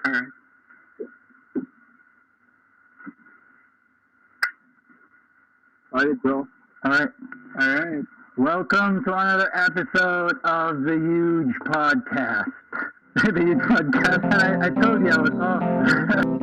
Alright. Alright, bro. Alright. Alright. Welcome to another episode of the Huge Podcast. The Huge Podcast. And I told you I was off.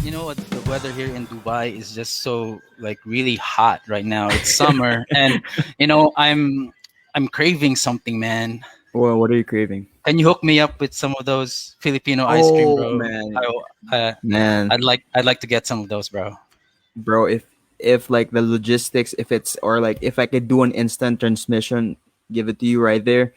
You know what? The weather here in Dubai is just so like really hot right now. It's summer, and I'm craving something, man. Well, what are you craving? Can you hook me up with some of those Filipino ice cream, bro? Man, I, man, I'd like to get some of those, bro. bro. If like the logistics, if it's or like if I could do an instant transmission, give it to you right there.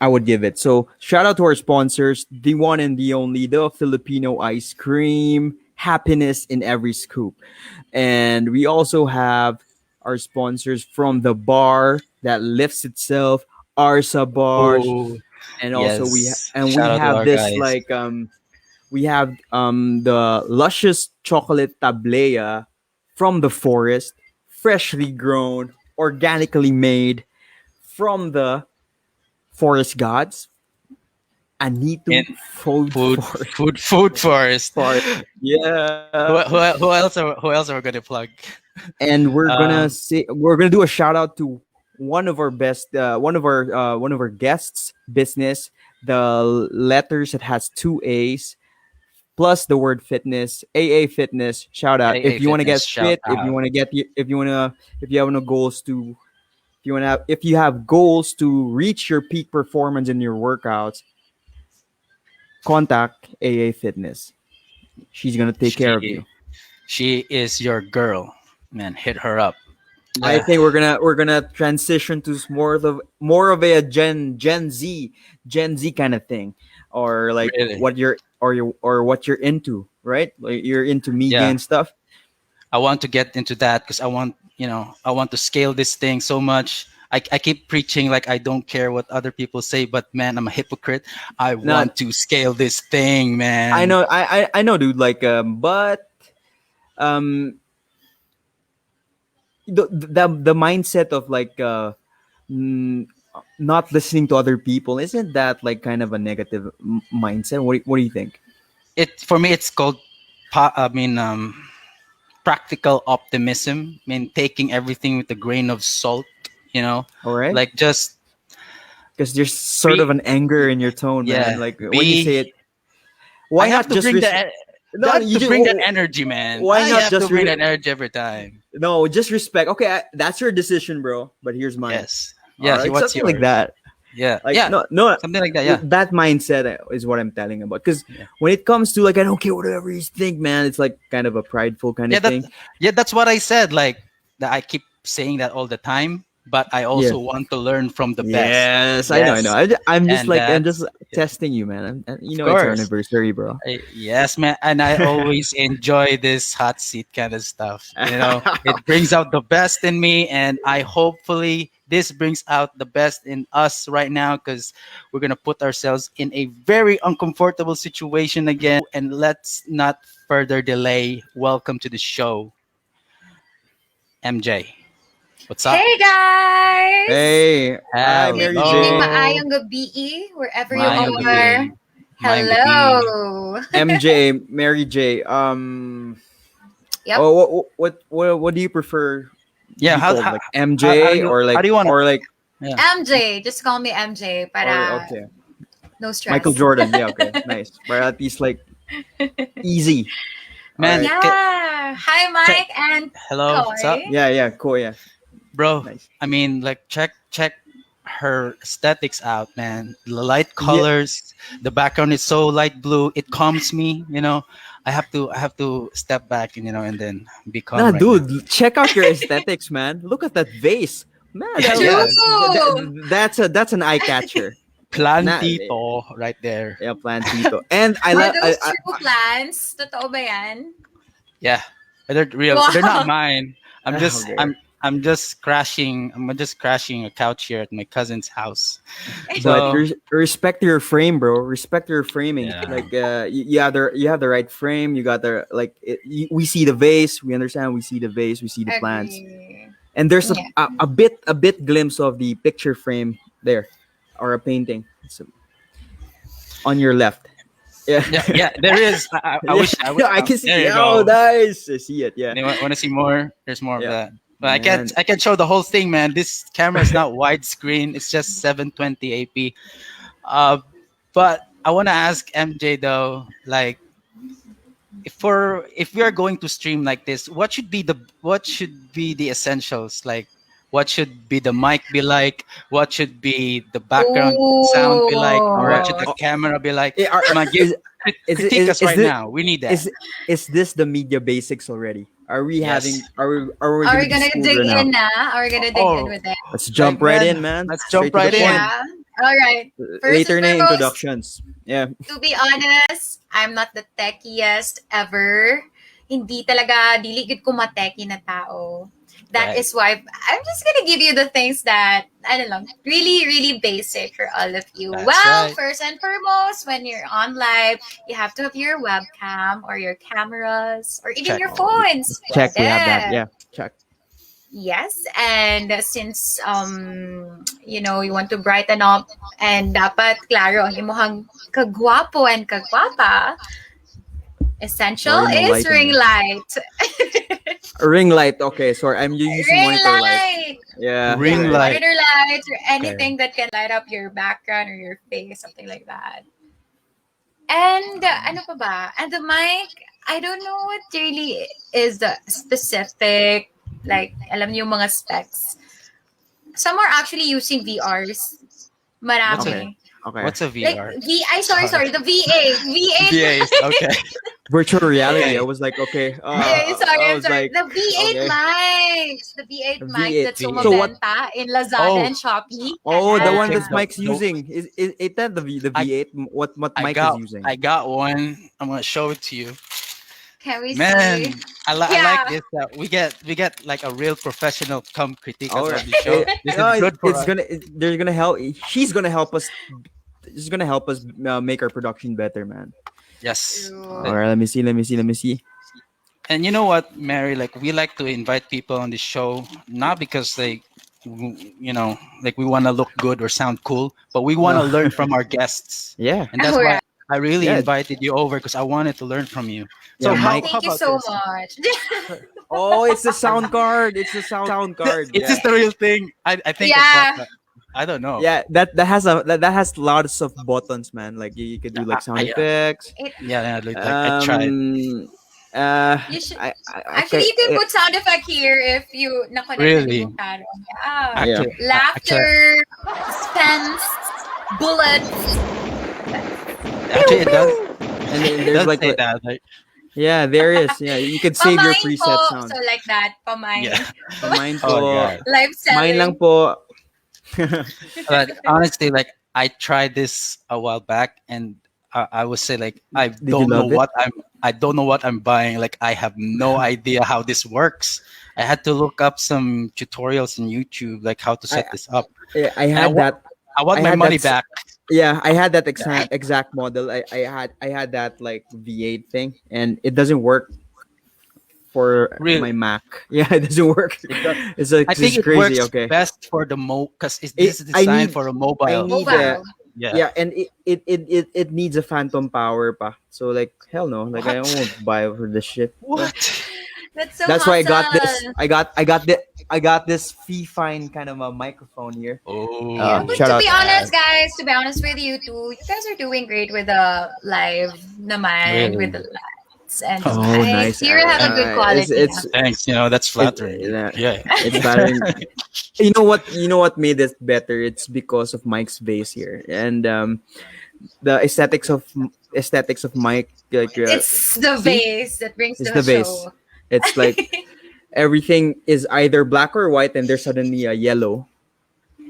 I would give it. So shout out to our sponsors, the one and the only, the Filipino ice cream, happiness in every scoop. And we also have our sponsors from the bar that lifts itself, Arsa Bars. Oh, And also yes. we Shout out to have our this guys. we have the luscious chocolate tablea from the forest, freshly grown, organically made from the forest gods. Anitu And food forest. food first. Yeah. Who else are we gonna plug? And Um, we're gonna do a shout out to one of our best one of our guests business, the letters that has two A's plus the word fitness, AA fitness. Shout out AA if you want to Fitness, get shout fit, if you out. want to get if you want to if you have no goals to if you have goals to reach your peak performance in your workouts, contact AA fitness. She's gonna take care of She you. she is your girl, man. Hit her up. I Yeah, think we're gonna transition to more of a Gen Z kind of thing, or like really. what you're into, right? Like you're into media Yeah, and stuff. I want to get into that because I want to scale this thing so much. I keep preaching like I don't care what other people say, but man, I'm a hypocrite. I No, want to scale this thing, I man. know, I know, dude. Like, but um, the mindset of like mm, not listening to other people, isn't that like kind of a negative mindset? What do you think? It for me, it's called, I mean, practical optimism. I mean, taking everything with a grain of salt. You know, All right, like just because there's sort of be, an anger in your tone, man. yeah, Like when you say be. it, I why have not to just bring no? that You to just bring that energy, man. why I not have to just bring that energy every time. no? Just respect. Okay, that's your decision, bro. But here's mine. Yes. All Yeah. right, What's something like yours? that. Yeah. Like Yeah. no, Something like that. Yeah. that mindset is what I'm telling about. Because Yeah. when it comes to like I don't care whatever you think, man, it's like kind of a prideful kind Yeah. of thing. That's what I said. Like that, I keep saying that all the time. But I Yeah. also want to learn from the best. Yes, I know, I know. Yes. I'm just And like I'm just that's yeah, testing you, man. You of know, it's our course. anniversary, bro. Yes, man. And I always enjoy this hot seat kind of stuff. It brings out the best in me. And I hopefully this brings out the best in us right now because we're going to put ourselves in a very uncomfortable situation again. And let's not further delay. Welcome to the show, MJ. What's up? Hey guys! Hey, hi, Good Mary evening, J. Hello. maayong gabi, wherever you Mayong are. gabi. Mayong gabi. Hello! MJ, Mary J. Yep. What do you prefer to Yeah. be How, called? how, Like how do MJ you, or how like do you want to? or like Yeah. MJ. Just call me MJ para okay, no Michael stress. Jordan. Yeah, okay, nice. But at least like easy. All Man, right. Yeah. Hi, check. Mike and Hello. What's up? Koy. Yeah, yeah, cool. Yeah, Bro, nice. I mean, like check her aesthetics out, man. The light Yeah, colors, the background is so light blue. It calms me. I have to step back and then be calm nah, right now. dude, check out your aesthetics, man. Look at that vase, man. Yeah, yeah. That's an eye catcher. Nah, Plantito right there. yeah, plantito. And I Are love. those true plans? Totoo ba yan? Yeah. They're real. They're not Wow. mine. I'm just Okay. I'm I'm just crashing. I'm just crashing a couch here at my cousin's house. But So respect your frame, bro. Respect your framing. yeah, Like you have the right frame. You got the like. We see the vase. We understand. We see the vase. We see the plants. Agree. And there's Yeah. a bit glimpse of the picture frame there, or a painting. It's on your left. Yeah. yeah. There is. I wish. I wish. I can see. There you Oh, go. nice. I see it. Yeah. You want to see more? There's more of Yeah. that. But I Man. can't. I can't show the whole thing, man. This camera is not widescreen. It's just 720 AP. Uh, but I want to ask MJ though, like, if we are going to stream like this, what should be the essentials? Like, what should be the mic be like? What should be the background sound be like? All What right. should the camera be like? Eh, are- Come on, give is it- critique us is right it- now. We need that. Is this the media basics already? Are we Yes. having? Are we Are we gonna gonna be dig smoother now? in na? Are we gonna dig Oh. in with it? Let's jump Like, right man, in, man. let's jump Straight to the right in. point. Yeah. All right. First Later and na foremost, introductions. Yeah. to be honest, I'm not the techiest ever. Hindi talaga, dili gid ko mateki na tao. That Right. is why I'm just gonna give you the things that, I don't know, really, really basic for all of you. That's Well, right. first and foremost, when you're on live, you have to have your webcam or your cameras or even Check. your phones. Check. We have that. Pwede. Yeah. Check. Yes, and since you want to brighten up and dapat klaro ang imuhang kagwapo and kagwapa, essential Sorry, no is lighting. ring light. A ring light. Okay. Sorry, I'm using Ring monitor light. light. Yeah. Ring Yeah, light. monitor lights or anything that can light up your background or your face, something like that. And ano pa ba? And the mic, I don't know what really is the specific, like, alam niyo yung mga specs. Some are actually using VRs. Marami. Okay. What's a Like VR? sorry, the VA. VA. VAs. Okay. Virtual reality. Okay. I was like, okay. Sorry, I I'm was sorry. like, The V8 okay. mics. The V8 The mics V8. that's So what- sumabenta in Lazada Oh. and Shopee. oh, the one Okay, that Mike's no. using is that the I- V8? What I Mike got. is using? I got one. I'm gonna show it to you. Can we Man, see? I like Yeah. this. We get like a real professional come critique All us right. on the show. This No, is good for it's us. they're gonna help. She's gonna help us. She's gonna help us make our production better, man. Yes. All right, let me see. And you know what, Mary? Like, we like to invite people on the show not because like like we want to look good or sound cool, but we want to No. learn from our guests. Yeah. And that's why Alright. I really Yeah. invited you over because I wanted to learn from you. So Yeah, how, Mike- how Thank you about so this? much. Oh, it's the sound card. It's the sound card. Is Yeah. this the real thing? I think Yeah. I bought that. I don't know. Yeah, that has lots of buttons, man. Like you could do like sound I- effects. Yeah, like, I tried. You should- I Actually, you can put sound effect here if you Really? Yeah. Actually, Laughter, suspense, bullets. actually, it does. and then It there's does like say that. Like, yeah, there is. Yeah, you could save your Pamain preset po. sound. So like that, pamain. yeah. Mine Oh, po. God. Live Mine selling. lang po. But honestly, like, I tried this a while back, and I would say like I Did you don't know love it? what I'm buying. Like, I have no idea how this works. I had to look up some tutorials on YouTube, like how to set this up. Yeah, I And had that. I want I my had money that back. Yeah, I had that exact model. I had that like V8 thing, and it doesn't work for Really? my Mac. Yeah, it doesn't work. It's like I think it's it crazy. works Okay. best for the because this is I designed need- for a I mobile. need Mobile. Yeah, and it needs a phantom power pa. So like hell no, like I What? won't buy for this shit. What? That's so That's why I got this. hustle. I got this fine kind of a microphone here. Oh, But Shout to out. be honest, guys, to be honest with you two, you guys are doing great with the live naman, Really? with the lights. And Oh, I nice. hear have a good quality. It's thanks. That's flattering. yeah. Yeah. it's better. You know what made it better? It's because of Mike's bass here, and the aesthetics of Mike. Like It's the vase that brings It's the, the vase. show. it's like everything is either black or white, and there's suddenly a yellow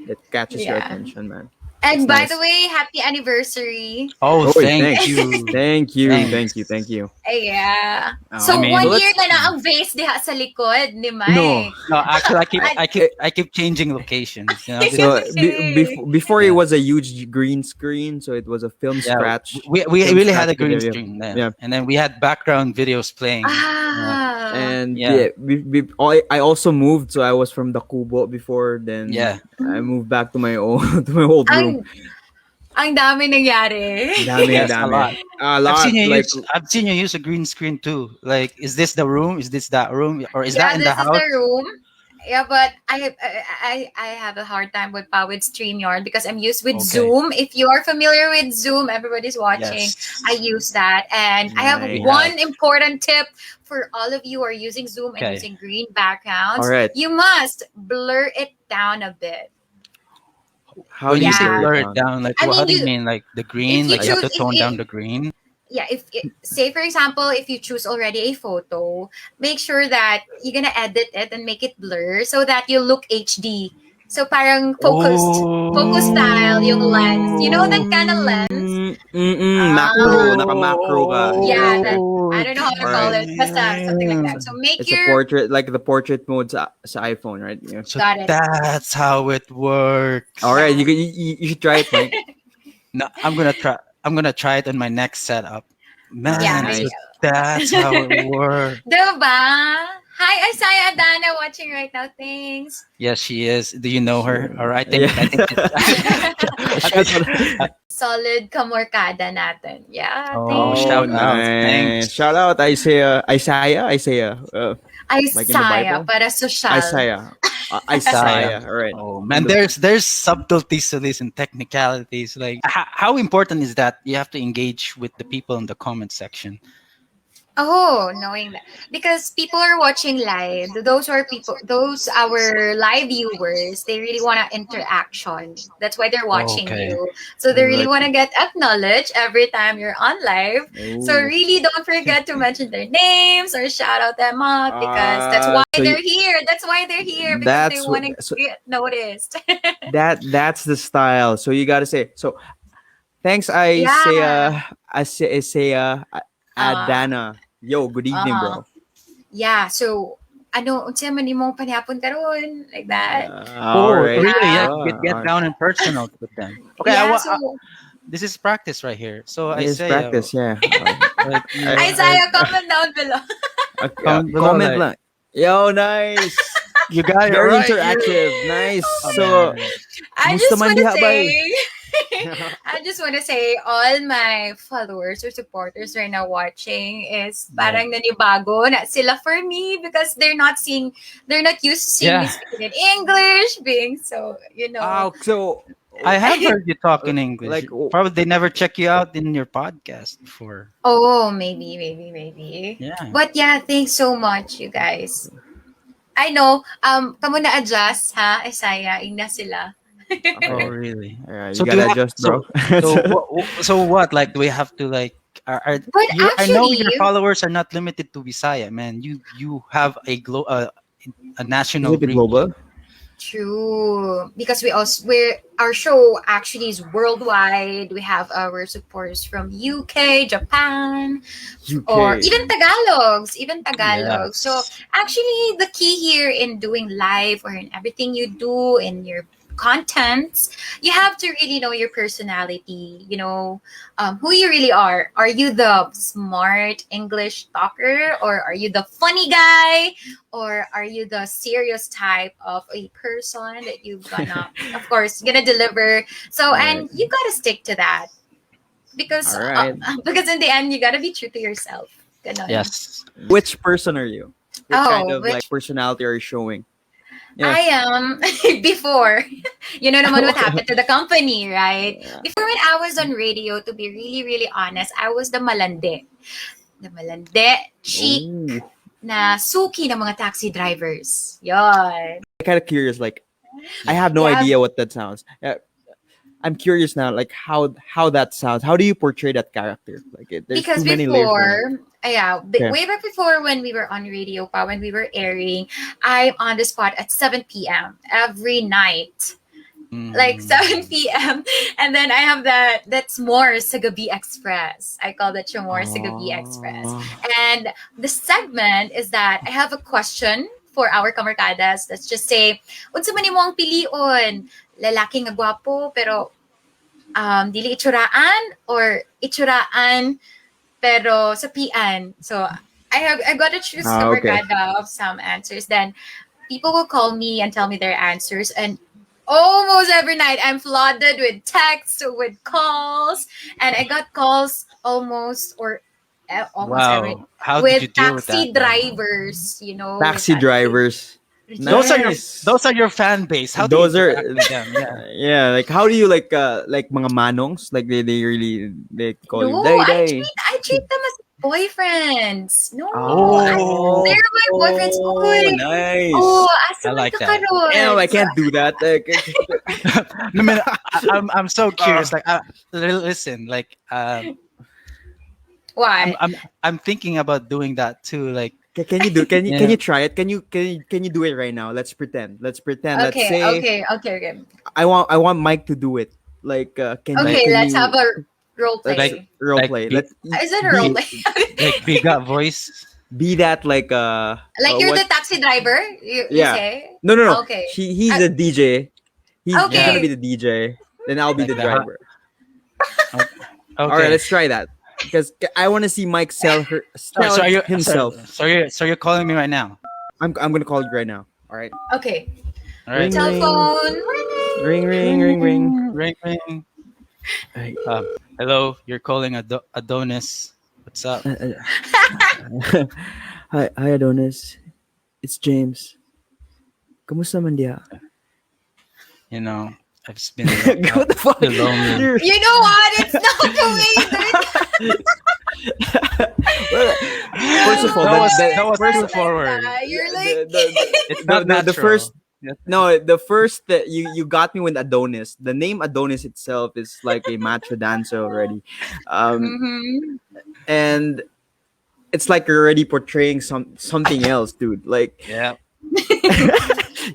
that catches your Yeah. attention, man. And by the nice. way, happy anniversary. Oh, Oh, thank thanks. you. Thank you. Thanks. Thank you. Thank you. Yeah. I So mean, So 1 year let's na ang vase diha sa likod ni no. Mike. no, actually, Ay, I keep changing locations. So okay. before it Yeah, was a huge green screen, so it was a yeah, we film really had scratch a green video. screen then, Yeah, and then we had background videos playing. and Yeah, I also moved, so I was from the Kubo before. Then yeah. I Mm. moved back to my own to my old room. Ang ang dami nangyari. Dami, Yes, a dami, lot. a lot. Like I've seen you use a green screen too. Like, is this the room? Is this that room? Or is that Yeah, in the this is the house? room. Yeah, but I have a hard time with StreamYard because I'm used with Okay. Zoom. If you are familiar with Zoom, everybody's watching. I Yes, use that, and I have we nice. have. one important tip for all of you who are using Zoom and Okay. using green All backgrounds. right. You must blur it down a bit. How When do you you say blur Yeah, it blur it down? down, like, I how mean do you you mean? Like the if green? you Like you have choose to tone down the green? yeah if say for example if you choose already a photo, make sure that you're gonna edit it and make it blur so that you look HD, so parang focus style yung lens, you know, that kind of lens. Macro, Ah, naka macro ka. yeah, Okay. that Oh, I don't know how to All call right. it, basta something like okay. that, so make It's a your portrait, like the portrait mode sa iPhone, right? Yeah. So got it. that's how it All works. right, Yeah. you should try it, Mike. No, I'm gonna try. I'm gonna try it on my next setup. All right, Yeah, Man, so nice. that's how it works. diba? Hi Isaiah Adana watching right now, thanks. Yes, she is. Do you know her? Sure. Or Yeah. I think I Shout think. out. Solid kamorkada natin, yeah, Oh, Oh, shout thanks. out! nice. Thanks. Shout out Isaiah. Like in the Isaiah Bible. para social. Isaiah. Saya. Isaiah. All right. Oh In man, the there's subtleties to this and technicalities. Like, how important is that? You have to engage with the people in the comment section. Oh, knowing that because people are watching live. Those are people. Those our live viewers. They really want to interaction. That's why they're watching Okay. you. So they really like want to get acknowledged every time you're on live. So oh. really, don't forget to mention their names or shout out them out because that's why So they're here. That's why they're here because they that's want to so get noticed. that's the style. So you gotta say so. Thanks, Yeah. Isaiah Uh, Adana. Yo, good evening, uh-huh. bro. Yeah. So, ano, unsa man imong panihapon karon? Like that. All Oh, right. really? Yeah, Yeah. get down and personal with them. Okay, Yeah. So, this is practice right here. So I It's say, practice, yeah. like Isaiah, comment down below. comment below, Comment like, lang. Yo, nice. you got it Very right. interactive. Nice. Oh, So, man. I musta just man want to diha, bay? say, I just want to say, all my followers or supporters right now watching is parang nanibago na sila for me because they're not used to seeing me Yeah, speaking in English, being so, So, I have heard you talk in English. like, Probably they never check you out in your podcast before. Oh, maybe. Yeah. But yeah, thanks so much, you guys. I know, kamo na adjust ha, Isaiah, ina sila. Oh, okay. really? You So do gotta you have adjust, bro. so what? Like, do we have to like? But I know your actually, followers are not limited to Visaya, man. You have a Is national it the reach. global? true, because our show actually is worldwide. We have our supporters from UK, Japan, or UK. even Tagalog. So Yes. actually, the key here in doing live or in everything you do in your contents, you have to really know your personality. You know, who you really are. Are you the smart English talker, or are you the funny guy, or are you the serious type of a person that you're gonna, of course, gonna deliver? So, Right. and you gotta stick to that because All right. because in the end you gotta be true to yourself. Ganon. Yes. Which person are you? Which kind Oh, of which like personality are you showing? Yeah. I am before. You know naman what happened to the company, right? Yeah. Before when I was on radio, to be really, really honest, I was the malande. The malande, chic, Ooh. na suki ng mga taxi drivers. Yon. I'm kind of curious. Like, I have no Yeah, idea what that sounds. I'm curious now. Like how that sounds. How do you portray that character? Like, there's because too many layers. before, Yeah. way back before when we were on radio, when we were airing, I'm on the spot at 7 p.m. every night. like Mm. 7 p.m. And then I have that's more sa Gabi Express. I call that yung more sa Gabi Express. Oh. And the segment is that I have a question for our kamarkadas. Let's just say, unsa man imo ang pilion? Lalaki nga gwapo pero dili itsuraan or itsuraan pero sapian. So I got to choose Okay. kamarkada of some answers. Then people will call me and tell me their answers, and almost every night I'm flooded with texts, with calls, and I got calls almost every Wow. How did with you deal with taxi that, man? drivers, Taxi drivers. Those are your Nice. those are your fan base. How do you Those are interact with them? Yeah. yeah. Like how do you like mga manongs? Like they really they call No, you day I day. treat them as boyfriends. No, Oh. they're my boyfriends. Uy. Nice. Oh, I asa man like ka that. karon? Damn, I can't do that. Like, I mean, I'm so curious. Like, listen, like, Why? I'm thinking about doing that too. Like, can you do? Can you Yeah. try it? Can you do it right now? Let's pretend. Let's pretend. Let's Okay, say okay. I want Mike to do it. Like can you? Okay, Can let's you, have a role play. like role like play. be- Let's Is it a role play? like bigger voice. be that like Like you're what- the taxi driver, you Yeah. say? no. Okay. He's the DJ. He's Okay. gonna be the DJ. Then I'll be Like the the driver. Okay. All right, let's try that because I want to see Mike sell so are you himself. So you're calling me right now. I'm gonna call you right now. All right. Okay. All right. Ring. Telephone. Ring ring ring ring. Ring ring. Hello, you're calling Adonis. What's up? Hi Adonis. It's James. Kamusta man diha? You know, I've just been What the fuck? You're lonely. You're- You know what? It's not the way you do it. First of all, that was first- too forward. You're like It's not the natural. first no, the first that you got me with Adonis. The name Adonis itself is like a macho dancer already, Mhm. and it's like you're already portraying something else, dude. Like Yeah.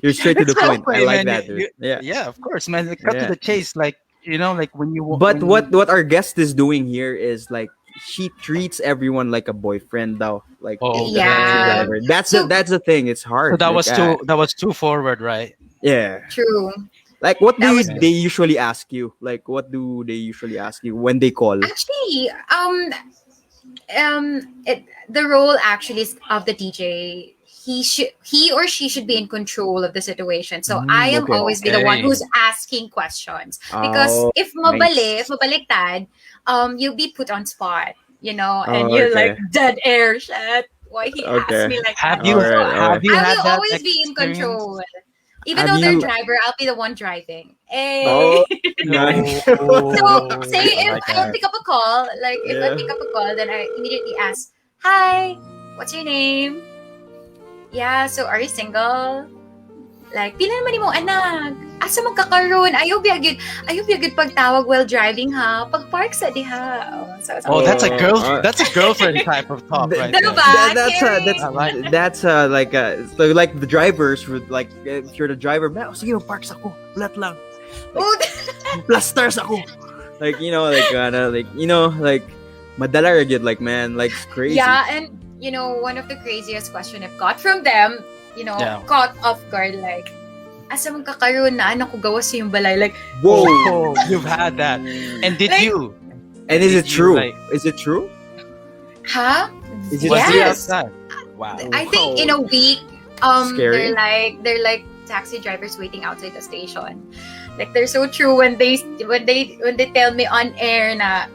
you're straight to the point. I Hey, like man, that, dude. Yeah. Yeah, of course, man. Like, cut Yeah. to the chase. Like, you know, like when you. But when you- what our guest is doing here is like she treats everyone like a boyfriend, though. Like Oh, the taxi yeah. driver. That's So- the thing. It's hard. So that Like, was too forward, right? yeah. True. Like what That do was- they usually ask you? Like what do they usually ask you when they call? Actually, the role actually is of the DJ. He or she should be in control of the situation. So I am okay. always be the one Okay. who's asking questions. Because Oh, if nice. mabaliktad, you'll be put on spot, and Oh, you're okay. like dead air shit. Why he Okay. asked me like Have that? you Alright, So alright. have you I had will that always be in experience? control. Even Have though they're you- driver, I'll be the one driving. Hey. Oh, Nice. So Oh, say I if like I that. pick up a call, like if I Yeah. pick up a call, then I immediately ask, "Hi, what's your name? Yeah, so are you single? Like, pila naman imong anak? Asa magkakaroon? Ayaw biyagid pagtawag while driving ha. Pag-park sa diha." Oh, that's a girl. Uh, That's a girlfriend type of talk, right? Diba there. ba? that's Carrie? that's like so like the drivers would like if you're the driver, man, sige park ako, flat lang. Oh, Plasters ako. Like like madala ra gyud, like man, like it's crazy. yeah, and one of the craziest question I've got from them, Yeah. caught off guard, like, asa magkakaroon na anak ko gawas yung balay, like, Whoa. Oh, you've had that. And did Like- you? And is Did it you, true? like- Is it true? huh? Is it Was he Yes. outside? Wow. I think in a week, Scary. they're like taxi drivers waiting outside the station. Like they're so true when they tell me on air na,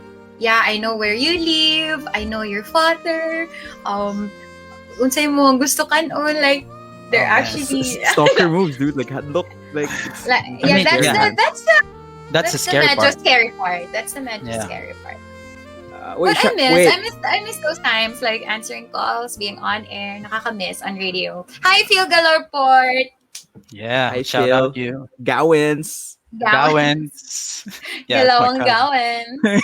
yeah, I know where you live, I know your father, unsay mo ang gusto kanon, like they're Oh, man. actually Stalker moves, dude. Like look, like it's, like, I mean, that's yeah. That's the scary medyo part. scary part. That's the medyo Yeah. scary part. wait, But wait. I miss those times, like answering calls, being on air, nakakamiss on radio. Hi, Phil Galorport. Yeah. Hi, Shout Phil. out you. Gowins. Gowens. Galawang it's my Gawen. cousin.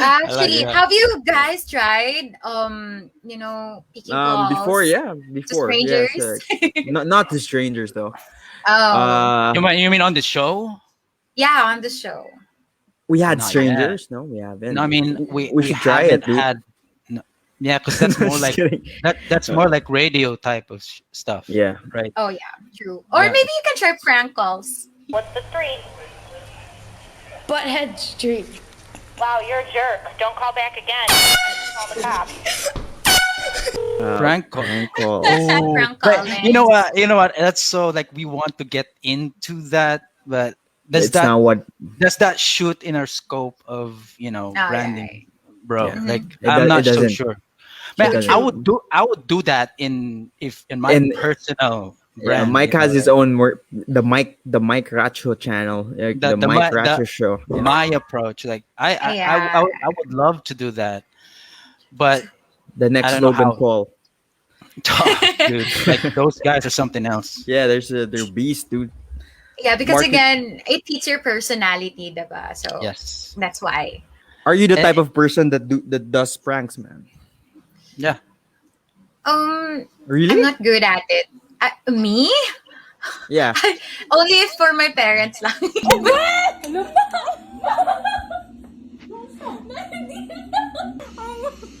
Actually, that. have you guys tried, picking calls? Before, yeah, to before, strangers? yes, not to strangers though. Oh, You mean on the show? yeah, on the show. We had Not yet. strangers. No, we haven't. No, I mean We we should try haven't it, dude. had. No, yeah, because that's more Just like kidding. that's more like radio type of stuff, Yeah. right? Oh yeah, true. Or Yeah. maybe you can try prank calls. What's the street? Butthead Street. Wow, you're a jerk. Don't call back again. Call the cops. Prank call. Prank call. Oh, Prank but calling. you know what? You know what? That's so like we want to get into that, but does It's not what. that shoot in our scope of branding, right. bro? Yeah. Like It I'm do- not it so doesn't. sure. It Man, doesn't. I would do that in my In- personal Yeah, brand. Mike has his own the Mike Racho channel, like the Mike Racho show. Yeah. my approach. Like I would love to do that, but The next I don't know Logan how. Paul. dude, like those guys are something else. Yeah, they're beast, dude. Yeah, because Market- again, it fits your personality, diba? So Yes. that's why. Are you the Eh. type of person that does pranks, man? Yeah. Really? I'm not good at it. Me? Yeah. Only if for my parents lang.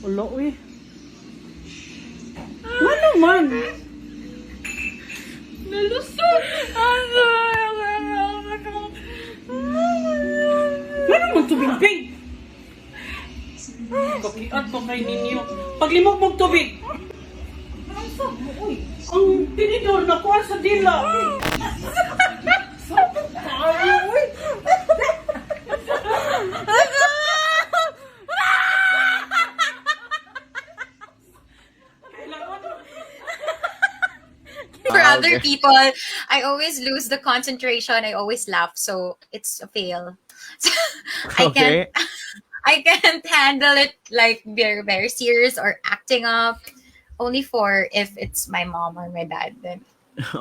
Wala, uy. Ano man? Nalusot. Ano man tubig, Ping? Kakiat ko kay ninyo. Paglimog mong tubig. Uy, ang tinidor na kuha sa dila. Uy. For other okay. people, I always lose the concentration. I always laugh, so it's a fail. Okay. I can't handle it like very, very serious or acting up. Only for if it's my mom or my dad, then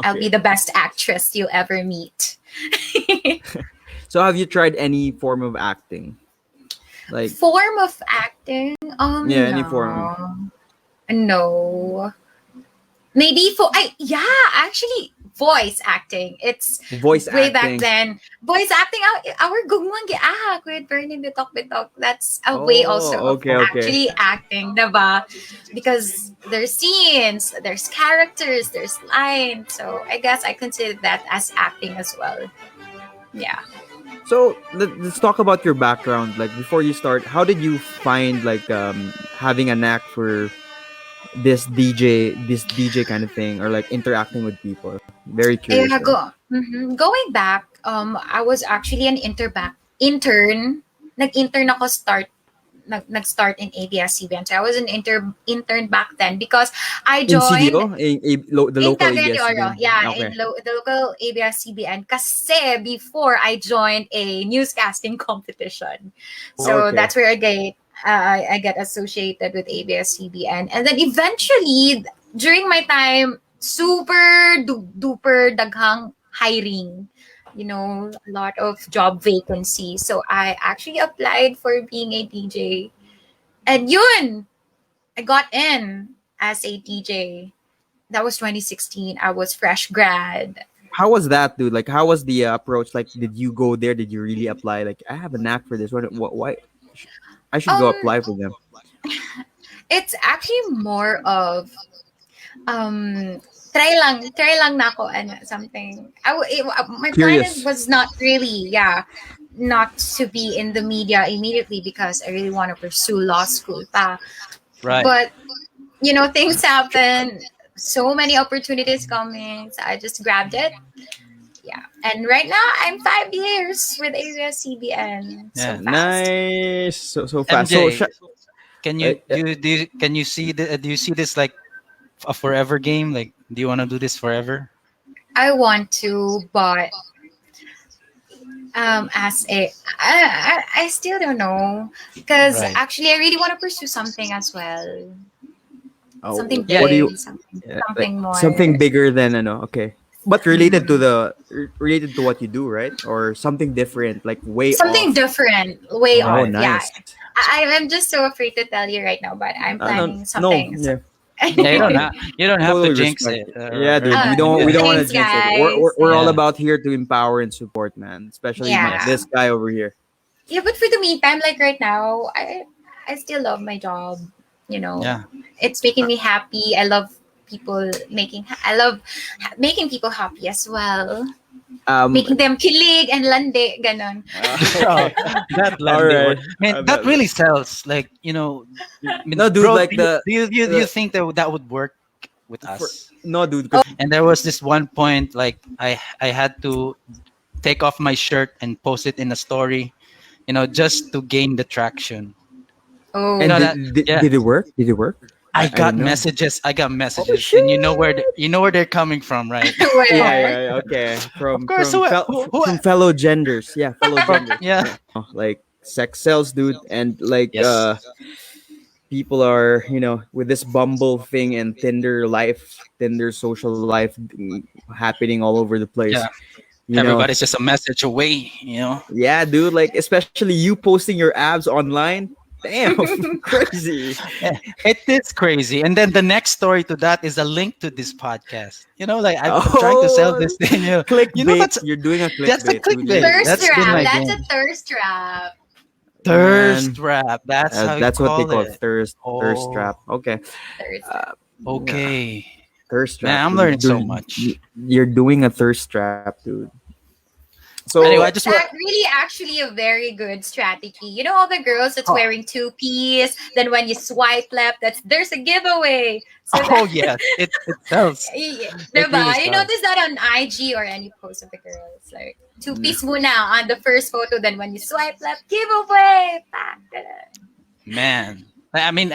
I'll be Okay. the best actress you'll ever meet. So have you tried any form of acting? Like Form of acting? Yeah, any no. form. No. Maybe actually voice acting. It's voice way acting. back then. Voice acting, our gugmang giahak with Bernie Bitok Bitok. That's a way also of okay. actually acting, diba? Because there's scenes, there's characters, there's lines. So I guess I consider that as acting as well. Yeah. So let's talk about your background. Like before you start, how did you find like having a knack for this DJ kind of thing, or like interacting with people? Very curious. Yeah, there. going back, I was actually an intern. Nag-intern ako nag-start in ABS-CBN. So I was an intern back then because I In joined CDO, the in local Cagayan de Oro. ABS-CBN. Yeah, Okay. in the local ABS-CBN. Kasi before I joined a newscasting competition. So Okay. that's where I get associated with ABS-CBN. And then eventually, during my time, super duper daghang hiring. A lot of job vacancies. So I actually applied for being a DJ. And yun, I got in as a DJ. That was 2016. I was fresh grad. How was that, dude? Like, how was the approach? Like, did you go there? Did you really apply? Like, I have a knack for this. Why? I should go apply for them. It's actually more of try lang na ako something. My Curious. plan was not really, not to be in the media immediately because I really want to pursue law school pa. Right. But things happen. So many opportunities coming, so I just grabbed it. Yeah, and right now I'm 5 years with ABS-CBN. Yeah. So fast. Nice. So fast. MJ, So can you can you see do you see this like a forever game? Like, do you want to do this forever? I want to, but I still don't know because Right. actually I really want to pursue something as well. Something yeah. big, What do you? something more. Something bigger than okay. But related to what you do, right? Or something different, like way Something off. different, way Oh, off. nice. Yeah, I'm just so afraid to tell you right now, but I'm planning No, something. yeah. Yeah, you don't have to Totally jinx respect it. it. Yeah, dude. Or We anything. don't we Yeah. don't want to Thanks, jinx it. guys. We're all Yeah. about here to empower and support, man. Especially Yeah. this guy over here. Yeah, but for the meantime, like right now, I still love my job. You know, Yeah. it's making me happy. I love people making. I love making people happy as well. Um. Making them kilig and lande, ganon. Oh, Okay. that All Landy right. word. Man, that really sells. Like, I mean, No, dude. bro, Like do you the think that would work with for us? no, dude. Because And there was this one point, like I had to take off my shirt and post it in a story, just to gain the traction. You and know Oh, that? Yeah. did it work? Did it work? I didn't know. I got Oh messages, shit! and you know where they're coming from, right? Yeah, where? yeah, yeah. Okay. Of course, who From fellow genders. Yeah, fellow genders. yeah, Like sex sells, dude, and like yes, people are with this Bumble thing and Tinder social life happening all over the place. yeah. You know, Everybody's just a message away. yeah, dude. Like especially you posting your abs online. Damn, crazy. Yeah, it is crazy. And then the next story to that is a link to this podcast. Like I'm trying to sell Oh, this thing. clickbait. That's You're doing a that's a clickbait, dude. clickbait. Yeah. Thirst That's been trap. my That's game. a thirst trap. Thirst Man, trap. That's how you that's what they call call it. thirst Oh, trap. Okay, Thirst uh, trap. yeah, okay. thirst Man, trap. I'm learning so much. You're doing a thirst trap, dude. Anyway, I So just It's want. really actually a very good strategy. You know all the girls that's Oh, wearing two piece. Then when you swipe left, there's a giveaway. So oh that yes, it sells. It really diba? You sells. notice that on IG or any post of the girls, like two piece muna on the first photo. Then when you swipe left, giveaway. Pa, ganun. Man, I mean,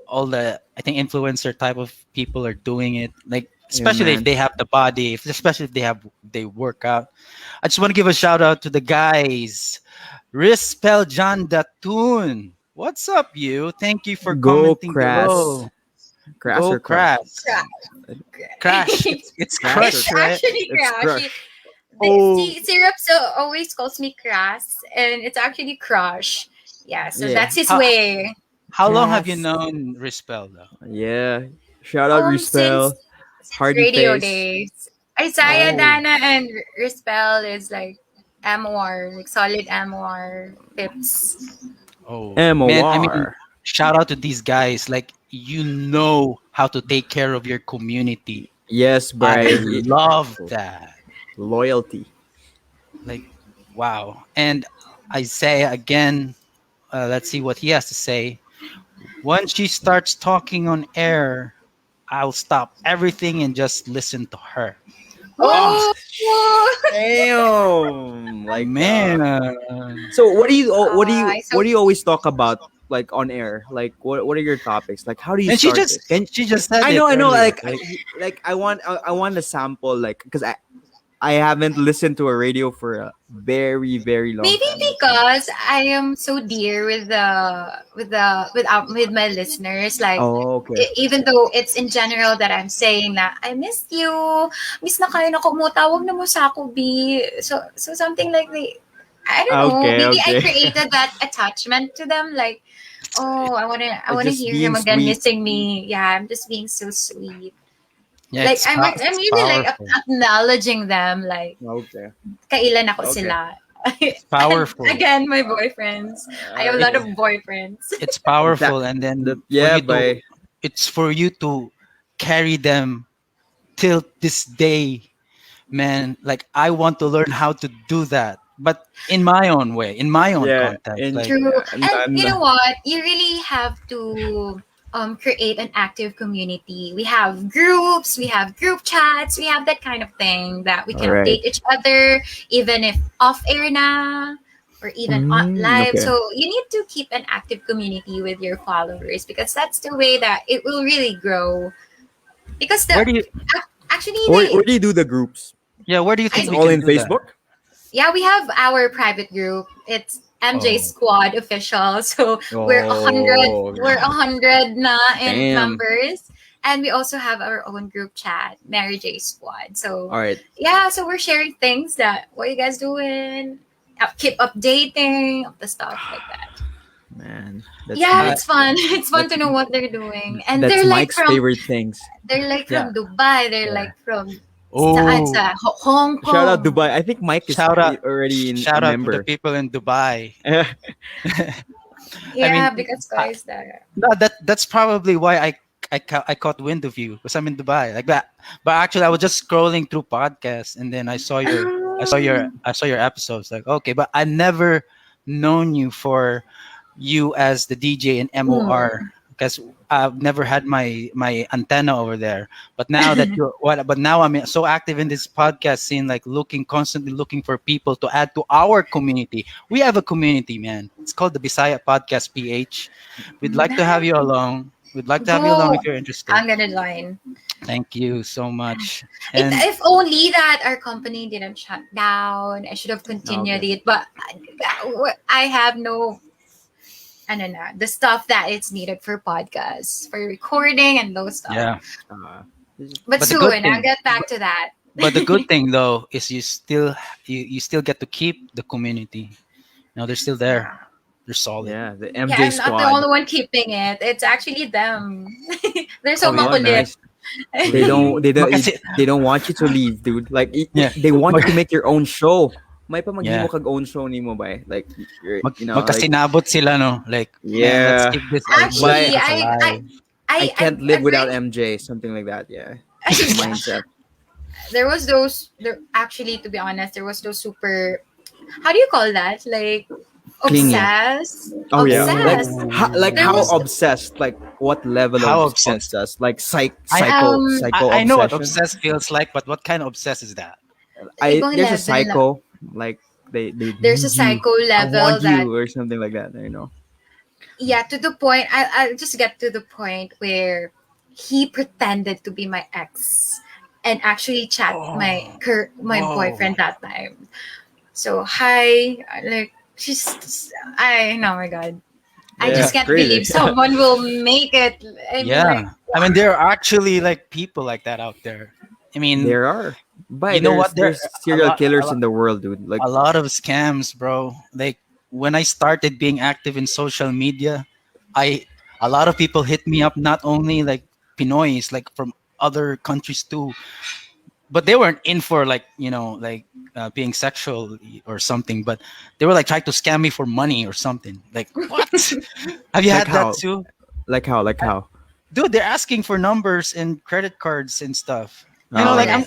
all the I think influencer type of people are doing it. Like, yeah, especially if man. they have the body, especially if they work out. I just want to give a shout out to the guys. Rispel John Datun. What's up, you? Thank you for Go commenting crass, below. crass Go or crush, Crash. Crash. It's crash or It's crush, right? actually it's crush. crush. Oh, Syrup so always calls me crass, and it's actually crush. Yeah, so Yeah, that's his how way. how long have you crass. known Rispel though? Yeah. Shout out Since Respel, Hardy radio Face. days, Isaiah, Oh, Dana, and Rispel is like MOR, like solid MOR tips. oh, man. I mean, MOR. shout out to these guys. Like, how to take care of your community. Yes, I Bri. love that. Loyalty. Like, wow. And Isaiah again. Let's see what he has to say. Once she starts talking on air, I'll stop everything and just listen to her. Oh, Oh, Oh, damn. Like man. so what do you so always talk about like on air? Like what are your topics? Like how do you And she start just this? Can she just said I it know earlier. like I want a sample like cuz I haven't listened to a radio for a very very long maybe time. because I am so dear with my listeners, like Oh, okay. even though it's in general that I'm saying that I missed you, miss na kayo na ko mo, tawag na mo sa ako, B. So something like I don't know, Okay, maybe I okay. created that attachment to them, like, oh, I wanna Just hear being him again sweet. missing me. Yeah, I'm just being so sweet. Yeah, Like I'm it's really like powerful. acknowledging them, like Okay. kailan ako Okay. sila. It's And powerful. again, my boyfriends. I have a lot of boyfriends. It's powerful, and then Yeah, by it's for you to carry them till this day, man. Like, I want to learn how to do that, but in my own way, in my own yeah, context. and Like, True. And I'm you know what? You really have to create an active community. We have groups, we have group chats, we have that kind of thing that we all can right. update each other, even if off air na or even on live. Okay. So you need to keep an active community with your followers because that's the way that it will really grow. Because where do you? actually Where do you do the groups? Yeah, where do you I think It's we all can in do that? Facebook. yeah, we have our private group. It's MJ Oh, Squad official. So Oh, we're 100 na in damn. members. And we also have our own group chat, Mary J Squad. So All right. yeah, so we're sharing things that what you guys doing? Keep updating of the stuff like that. Man, that's Yeah, Mike. it's fun. It's fun to That's know what they're doing, and that's they're like Mike's from favorite things. Yeah. Dubai. They're Yeah. like from Oh, Hong Shout out Kong. Dubai. I think Mike is shout out, already a shout out for the member. people in Dubai. I Yeah, mean, because I, guys there. no, that's probably why I caught wind of you because I'm in Dubai like that. But actually, I was just scrolling through podcasts and then I saw your episodes. Like okay, but I never known you for you as the DJ in MOR Mm. because I've never had my antenna over there. But now that you're what? But now I'm so active in this podcast scene, like constantly looking for people to add to our community. We have a community, man. It's called the Bisaya Podcast PH. We'd like to have you along. We'd like to have you along Go. if you're interested. I'm gonna join. Thank you so much. It, And if only that our company didn't shut down. I should have Okay. continued it, but I have no. I don't know the stuff that is needed for podcasts, for recording and those stuff. yeah, Uh, But but the good soon I'll thing, get back to that. but the good thing though is you still get to keep the community. No, they're still there. Yeah. They're solid. yeah, the Yeah, MJ I'm not the squad. only one keeping it. It's actually them. They're so Oh, yeah. makulit. Nice. Makasi- They don't want you to leave, dude. Like Yeah. they want you Mag- to make your own show. May pa maghimo Yeah. kag own show nimo ba? Like like Magkasinabot sila, no? Like, man, let's yeah. keep this Actually, But alive. I can't live I've without really- MJ, something like that. Yeah. Yeah. Mindset. There was those there actually, to be honest, there was those super, how do you call that, like Clingy. obsessed. Oh yeah. Obsessed. Like There how was- obsessed? Like what level How of obsessed? Like Um, psycho I know what obsession. obsessed feels like, but what kind of obsessed is that? Ibang There's a level psycho like they There's a need you. psycho I level want that, you or something like that. You know. yeah, to the point, I just get to the point where he pretended to be my ex and actually chat my Whoa. boyfriend that time. So hi, like she's I oh my god. I Yeah, just can't crazy. believe someone will make it. I mean, Yeah. like, I mean, there are actually like people like that out there. I mean, There are. But You know what? There's There- serial a lot- killers a lot- in the world, dude. Like a lot of scams, bro. Like when I started being active in social media, a lot of people hit me up, not only like Pinoys, like from other countries too, but they weren't in for like like being sexual or something, but they were like trying to scam me for money or something. Like what? Have you Like had how? that too, like how? dude? They're asking for numbers and credit cards and stuff. Oh, Like yeah.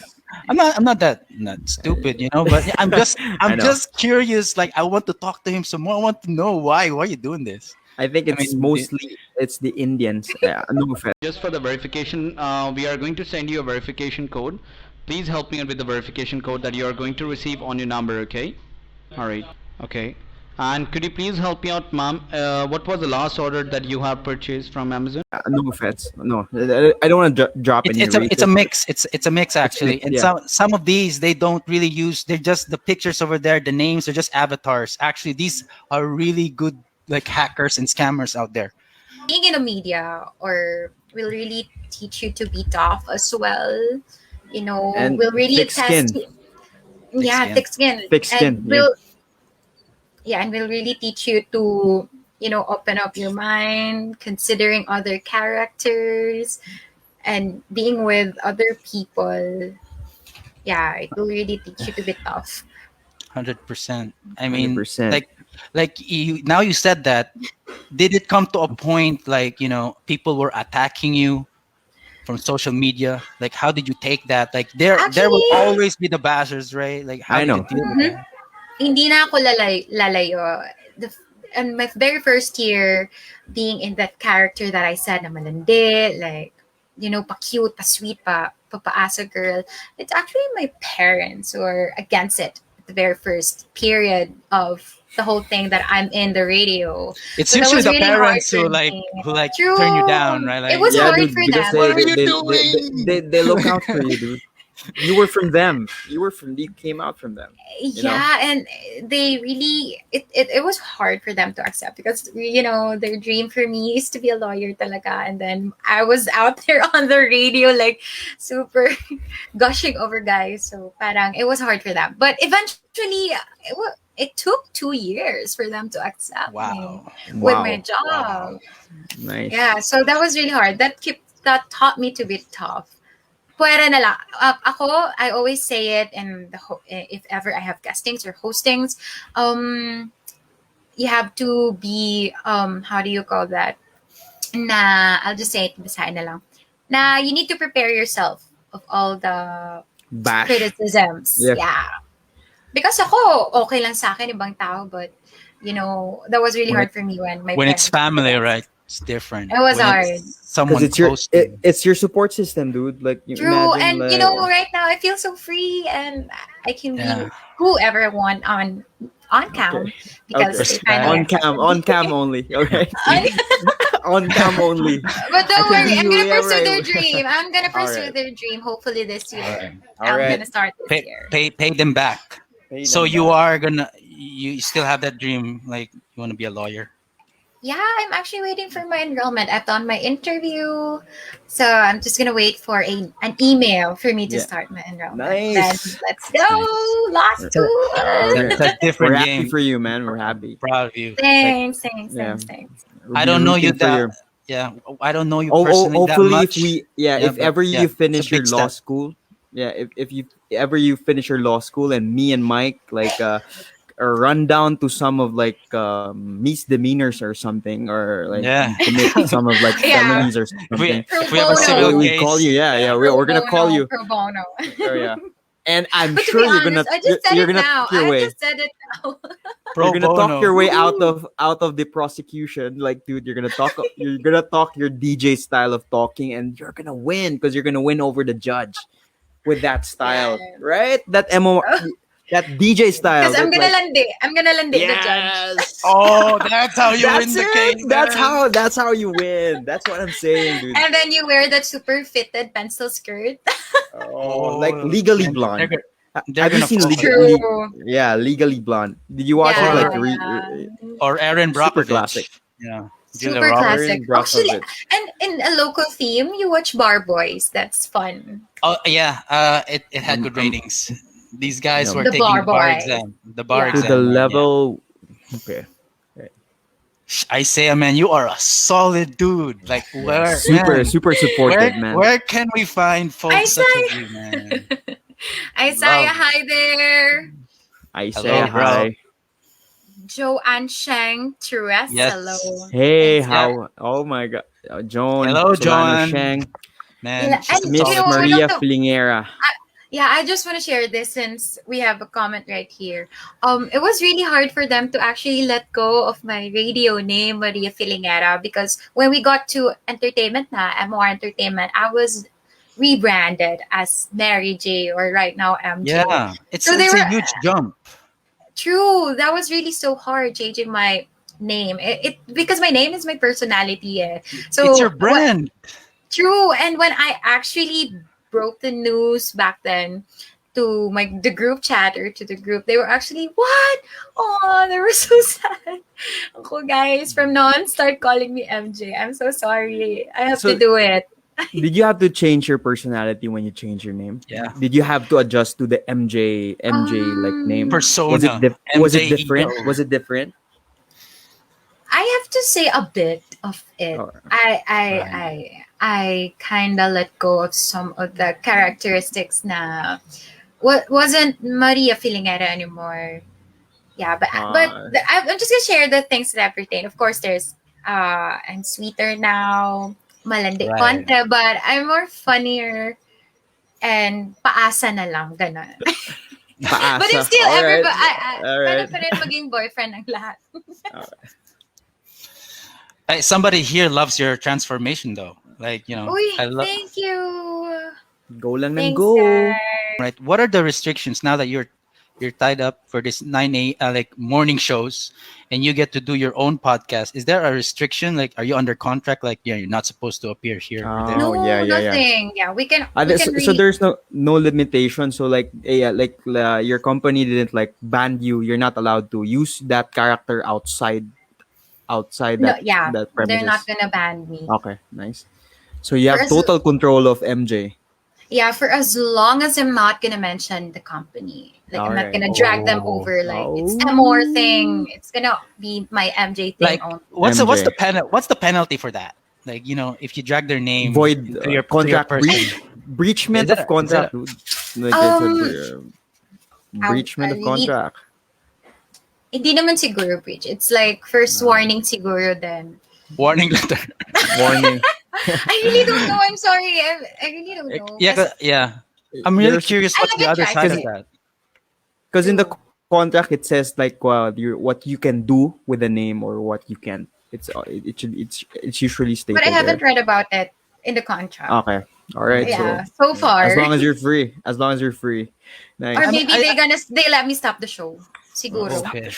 I'm not that not stupid, but I'm just I I'm know. just curious. Like I want to talk to him some more. I want to know why are you doing this? I think I it's mean, mostly it's the Indians. No offense. Just for the verification, we are going to send you a verification code. Please help me out with the verification code that you are going to receive on your number, okay? Alright, okay. And could you please help me out, ma'am? What was the last order that you have purchased from Amazon? No offense. No, I don't want to drop any. It's a racist- mix. It's a mix actually. mix, And yeah. some of these they don't really use. They're just the pictures over there. The names are just avatars. Actually, these are really good like hackers and scammers out there. being in a media or will really teach you to be tough as well. And Will really thick test skin. you. Yeah, skin. thick skin. Thick skin, And will and will really teach you to, open up your mind, considering other characters and being with other people. Yeah, it will really teach you to be tough. 100%. I mean, 100%. like you now you said that. Did it come to a point like people were attacking you from social media? Like how did you take that? Like there will Actually- always be the bashers, right? Like how I did know. you deal with Mhm. that? Hindi na ako lalayo. And my very first year being in that character that I said na malandi, like, pa-cute, pa-sweet, papaasa girl, it's actually my parents who are against it at the very first period of the whole thing that I'm in the radio. It's So that usually was the really hard parents for who like me. turn you down, right? Like, It was Yeah, hard dude, for because them. they, What are you they, doing? they look out for you, dude. You were from them. You came out from them. Yeah, and they really it was hard for them to accept because their dream for me is to be a lawyer talaga, and then I was out there on the radio like super gushing over guys, so parang it was hard for them, but eventually it took 2 years for them to accept me Wow. with my Wow. job. Wow. Nice. Yeah, so that was really hard. That taught me to be tough. Pwede na lang. Ako, I always say it in if ever I have guestings or hostings, you have to be how do you call that? Na I'll just say it beside na lang. Na you need to prepare yourself of all the Bash. criticisms. Yeah. Yeah. Because ako, okay lang sa akin ibang tao, but that was really When hard for me when my when it's parents did family, it. right? It's different. It was When hard. it's Because someone it's your close to you. it's your support system, dude. Like you True, imagine, and like right now I feel so free, and I can Yeah. be whoever I want on cam okay, because okay, they finally on Respect. cam, accepted me. on cam only. Okay, on cam only. But I don't can worry, be I'm gonna whoever pursue I their want. dream. I'm gonna All pursue right, their dream. Hopefully this All year. right. all I'm right. gonna start this Pay year. pay them back. Pay So them you back. are gonna you still have that dream, like you want to be a lawyer. Yeah, I'm actually waiting for my enrollment. I've done my interview, so I'm just gonna wait for an email for me to Yeah, start my enrollment. Then nice. let's That's go, nice. last It's a, All two. right. it's a We're different happy game. for you, man. We're happy. Proud of you. Like Thanks, thanks, Yeah, thanks, thanks. we'll I be don't know you rooting for that. you. Yeah, I don't know you Oh, personally that hopefully, if much. we, yeah, Yeah, if but ever yeah, you it's a finish your big law step. school, yeah, if you ever you finish your law school, and me and Mike like run down to some of like misdemeanors or something, or like Yeah. you commit some of like Yeah, felonies or if we something, if pro we have a civil bono, we call you. case, Yeah, yeah, yeah. we're gonna call pro you. bono. Oh yeah, and I'm But to be sure honest, I just said you're it gonna now. talk your I way. just said it now. You're Pro gonna talk bono. your way Woohoo. out of the prosecution. Like, dude, you're gonna talk your DJ style of talking, and you're gonna win because you're gonna win over the judge with that Yeah. style, right? That that DJ style. Because That like I'm gonna landi the judge. yes, Oh, that's how you that's win the it. case, man. That's how you win. That's what I'm saying, dude. And then you wear that super fitted pencil skirt. Oh, like Oh, Legally and Blonde. they're Have you gonna seen focus on True. Yeah, Legally Blonde? Did you watch it? Yeah, Like or yeah, yeah. Aaron super classic. Brockovich. Yeah, Julia Super Roberts. classic. Aaron Actually, Brockovich. and in a local theme, you watch Bar Boys. That's fun. Oh yeah, it had good I'm ratings. These guys no, were The taking Bar the bar Boys. exam, the bar to Yeah. the exam, man. Yeah, level. Okay. Isaiah, man, you are a solid dude. Like Yeah, where, man, super supportive, man. where can we find folks such as Isaiah. you, man? Isaiah, Love. hi there. I say Hello, bro. hi. Joanne Sheng Truess, hello. Yes. Hey, Thanks. Yeah. how? Oh my God, Joan Hello, Solano Joan. Sheng, Man, she's And a Miss solid one dude. of Maria the Flingera. yeah, I just want to share this since we have a comment right here. It was really hard for them to actually let go of my radio name, Maria Filingera, because when we got to entertainment na, MOR Entertainment, I was rebranded as Mary J or right now MJ. Yeah, So they it's were a huge jump. true. That was really so hard changing my name. It because my name is my personality. Eh. It's your So brand. true. And when I actually broke the news back then to the group chat or to the group, they were actually, what? Oh, they were so sad. Ako, guys, from now on, start calling me MJ. I'm so sorry. I have to So, do it. did you have to change your personality when you change your name? Yeah. Did you have to adjust to the MJ like name? Persona. Was it MJ different? ego. Was it different? I have to say a bit of it. Oh, I kind of let go of some of the characteristics na what wasn't Maria Filingera anymore. Yeah, but uh, I'm just gonna share the things that I've retained. Of course, there's I'm sweeter now, malandi Right. konti, but I'm more funnier and paasa na lang ganon. But I'm paasa. still All right. everybody. All Pwede right. pa rin maging boyfriend ng lahat. Hey, somebody here loves your transformation, though. Like Uy, I love. thank you. Go lang ng Thanks, go. guys. Right. What are the restrictions now that you're tied up for this 9 like morning shows, and you get to do your own podcast? Is there a restriction? Like, are you under contract? Like, yeah, you're not supposed to appear here or there. Oh, No, yeah. nothing. Yeah, we can So really there's no limitation. So like your company didn't like ban you. You're not allowed to use that character outside no, that yeah. They're not premises. gonna ban me. Okay, nice. So you For have as total control of MJ. yeah, for as long as I'm not gonna mention the company. Like All I'm not right. gonna drag them over. Like it's a more thing. It's gonna be my MJ thing Like only. MJ. what's the penalty for that? Like, if you drag their name Void into your contract person. breachment of Is that contract, dude. Like it's a Um, breachment I of really, contract. hindi naman siguro breach. It's like first warning siguro then. warning letter? Warning. I really don't know. I'm sorry. I really don't know. Yeah, 'Cause yeah. I'm really There's curious I what's the haven't other tried side of it. that. because in the True. contract it says like what you can do with the name or what you can't. It's usually But I stated haven't there. read about it in the contract. Okay. All right. Yeah, So so as far. long as you're free, Or nice. I mean, maybe they let me stop the show. Siguro. okay.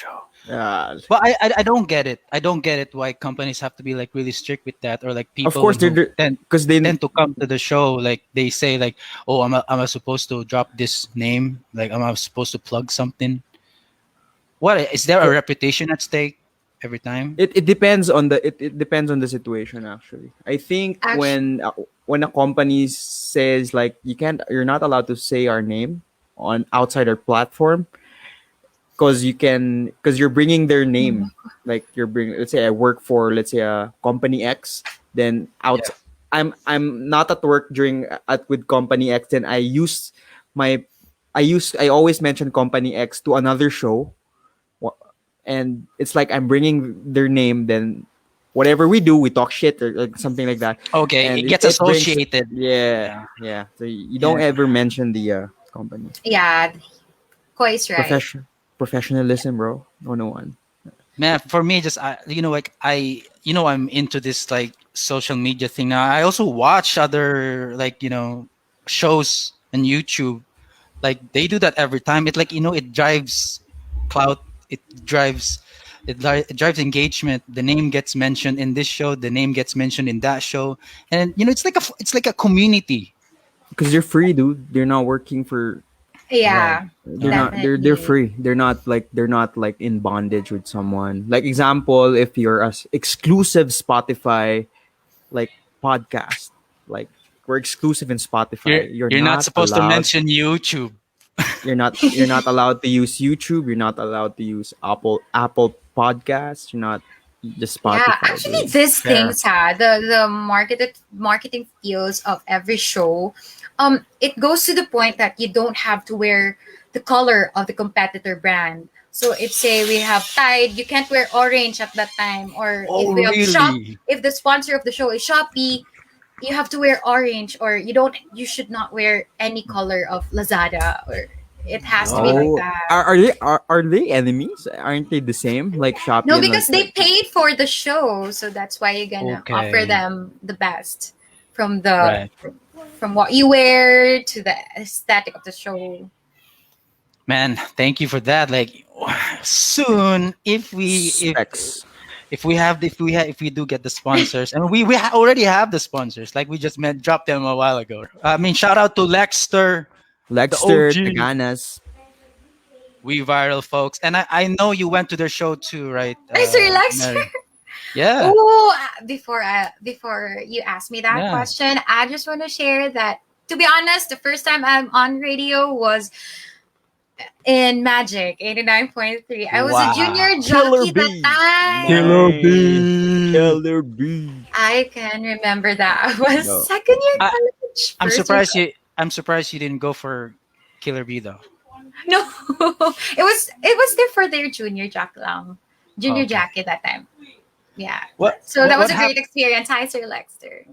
Uh, Well, I don't get it. I don't get it why companies have to be like really strict with that, or like of people course, who because they tend to come to the show, like they say like, oh, am I supposed to drop this name? Like, am I supposed to plug something? What is there a reputation at stake every time? it depends on it depends on the situation actually. I think Actually, when a company says like you're not allowed to say our name on outside our platform because you're bringing their name, like you're bringing, let's say I work for, let's say, a company X, then out Yeah. I'm not at work during at with company X, then my I always mention company X to another show, wha- and it's like I'm bringing their name. Then whatever we do, we talk shit or like something like that, Okay, and it gets it brings, associated. yeah, Yeah, yeah. So you don't yeah. ever mention the company. yeah, Koi's right. Professionalism, bro. 101. Man, for me, just like I'm into this like social media thing now. I also watch other like shows on YouTube. Like they do that every time. It like it drives clout. It drives it drives engagement. The name gets mentioned in this show. The name gets mentioned in that show, and it's like a community. Because they're free, dude. They're not working for. Right. Yeah, Right. They're definitely. free. They're not like in bondage with someone. Like example, if you're a exclusive Spotify like podcast, like we're exclusive in You're Spotify. You're you're not not supposed to allowed. mention YouTube. You're not allowed to use YouTube. You're not allowed to use Apple Podcasts. You're not just Yeah, Spotify, actually, dude. these Fair. things, the marketing skills of every show, it goes to the point that you don't have to wear the color of the competitor brand. So if say we have Tide, you can't wear orange at that time, or if Oh, we have Shop, really? if the sponsor of the show is Shopee, you have to wear orange, or you should not wear any color of Lazada, or it has to be like Oh, that. are they enemies? Aren't they the same? Like Shopee No, and because they like paid for the show, so that's why you're gonna offer Okay. them the best from the Right. from what you wear to the aesthetic of the show. Man, thank you for that. Like soon, specs. if we do get the sponsors, and already have the sponsors, like we just dropped them a while ago. I mean, shout out to Lexter, the Lexter, OG, Taganas. we viral folks, and I know you went to their show too, right, Nice relax. Mary? Yeah, Oh, before you ask me that yeah. question, I just want to share that. To be honest, the first time I'm on radio was in Magic 89.3. I was a Wow. junior Killer jockey that B. time. Killer Nice. B. Killer B. I can remember that. I was No. second year I, college. I'm First year. surprised you didn't go for Killer B though. No, it was there for their junior jack lang. Junior Okay. jacket that time. Yeah. What So that was what a great happened? experience. Hi, Sir Lexter.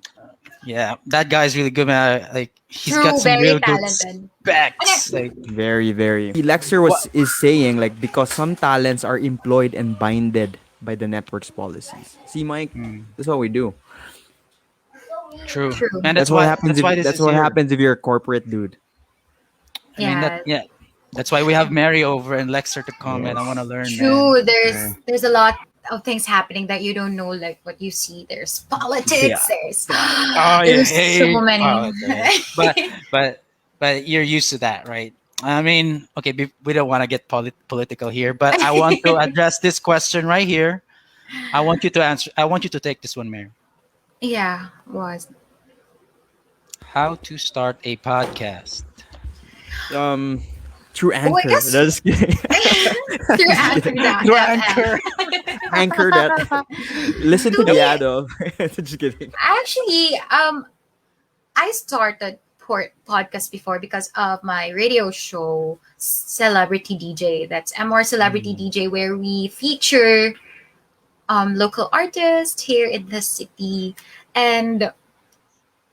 Yeah, that guy's really good, man. Like he's got True, some very real good talented. specs. Like Very, very. Lexer what? is saying like because some talents are employed and binded by the network's policies. See, Mike, Mm, that's what we do. true, True. man. That's what happens That's if why this that's is what here. happens if you're a corporate dude. I mean that. Yeah. Yeah, that's why we have Mary over and Lexer to comment. I want to Yes. learn, man. True. Yeah. There's a lot of things happening that you don't know, like what you see. There's Yeah. politics. There's Oh yeah, there's so hey, many. politics. But but you're used to that, right? I mean, okay, we don't want to get political here, but I want to address this question right here. I want you to answer. I want you to take this one, Mary. Yeah, was. How to start a podcast? Um Through Oh, I Anchor. guess Just kidding. through Through Anchor.fm. Anchor. Anchor that. Listen to To the be ad of. Just kidding. actually, I started podcast before because of my radio show, Celebrity DJ. That's MOR Celebrity Mm. DJ, where we feature local artists here in the city. And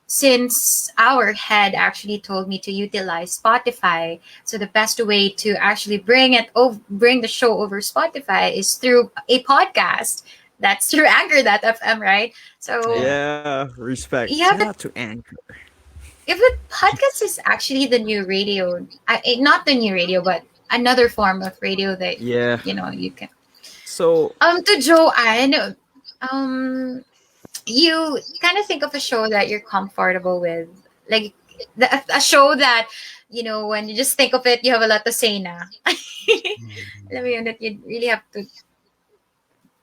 since our head actually told me to utilize Spotify, so the best way to actually bring the show over Spotify is through a podcast. That's through Anchor.fm, right? So Yeah. Yeah, respect. yeah, Shout but out to Anchor. if the podcast is actually the new radio, not the new radio, but another form of radio that Yeah. you can. So To Joanne, um, you kind of think of a show that you're comfortable with, like a show that when you just think of it, you have a lot to say na. Alam mo yun, that you really have to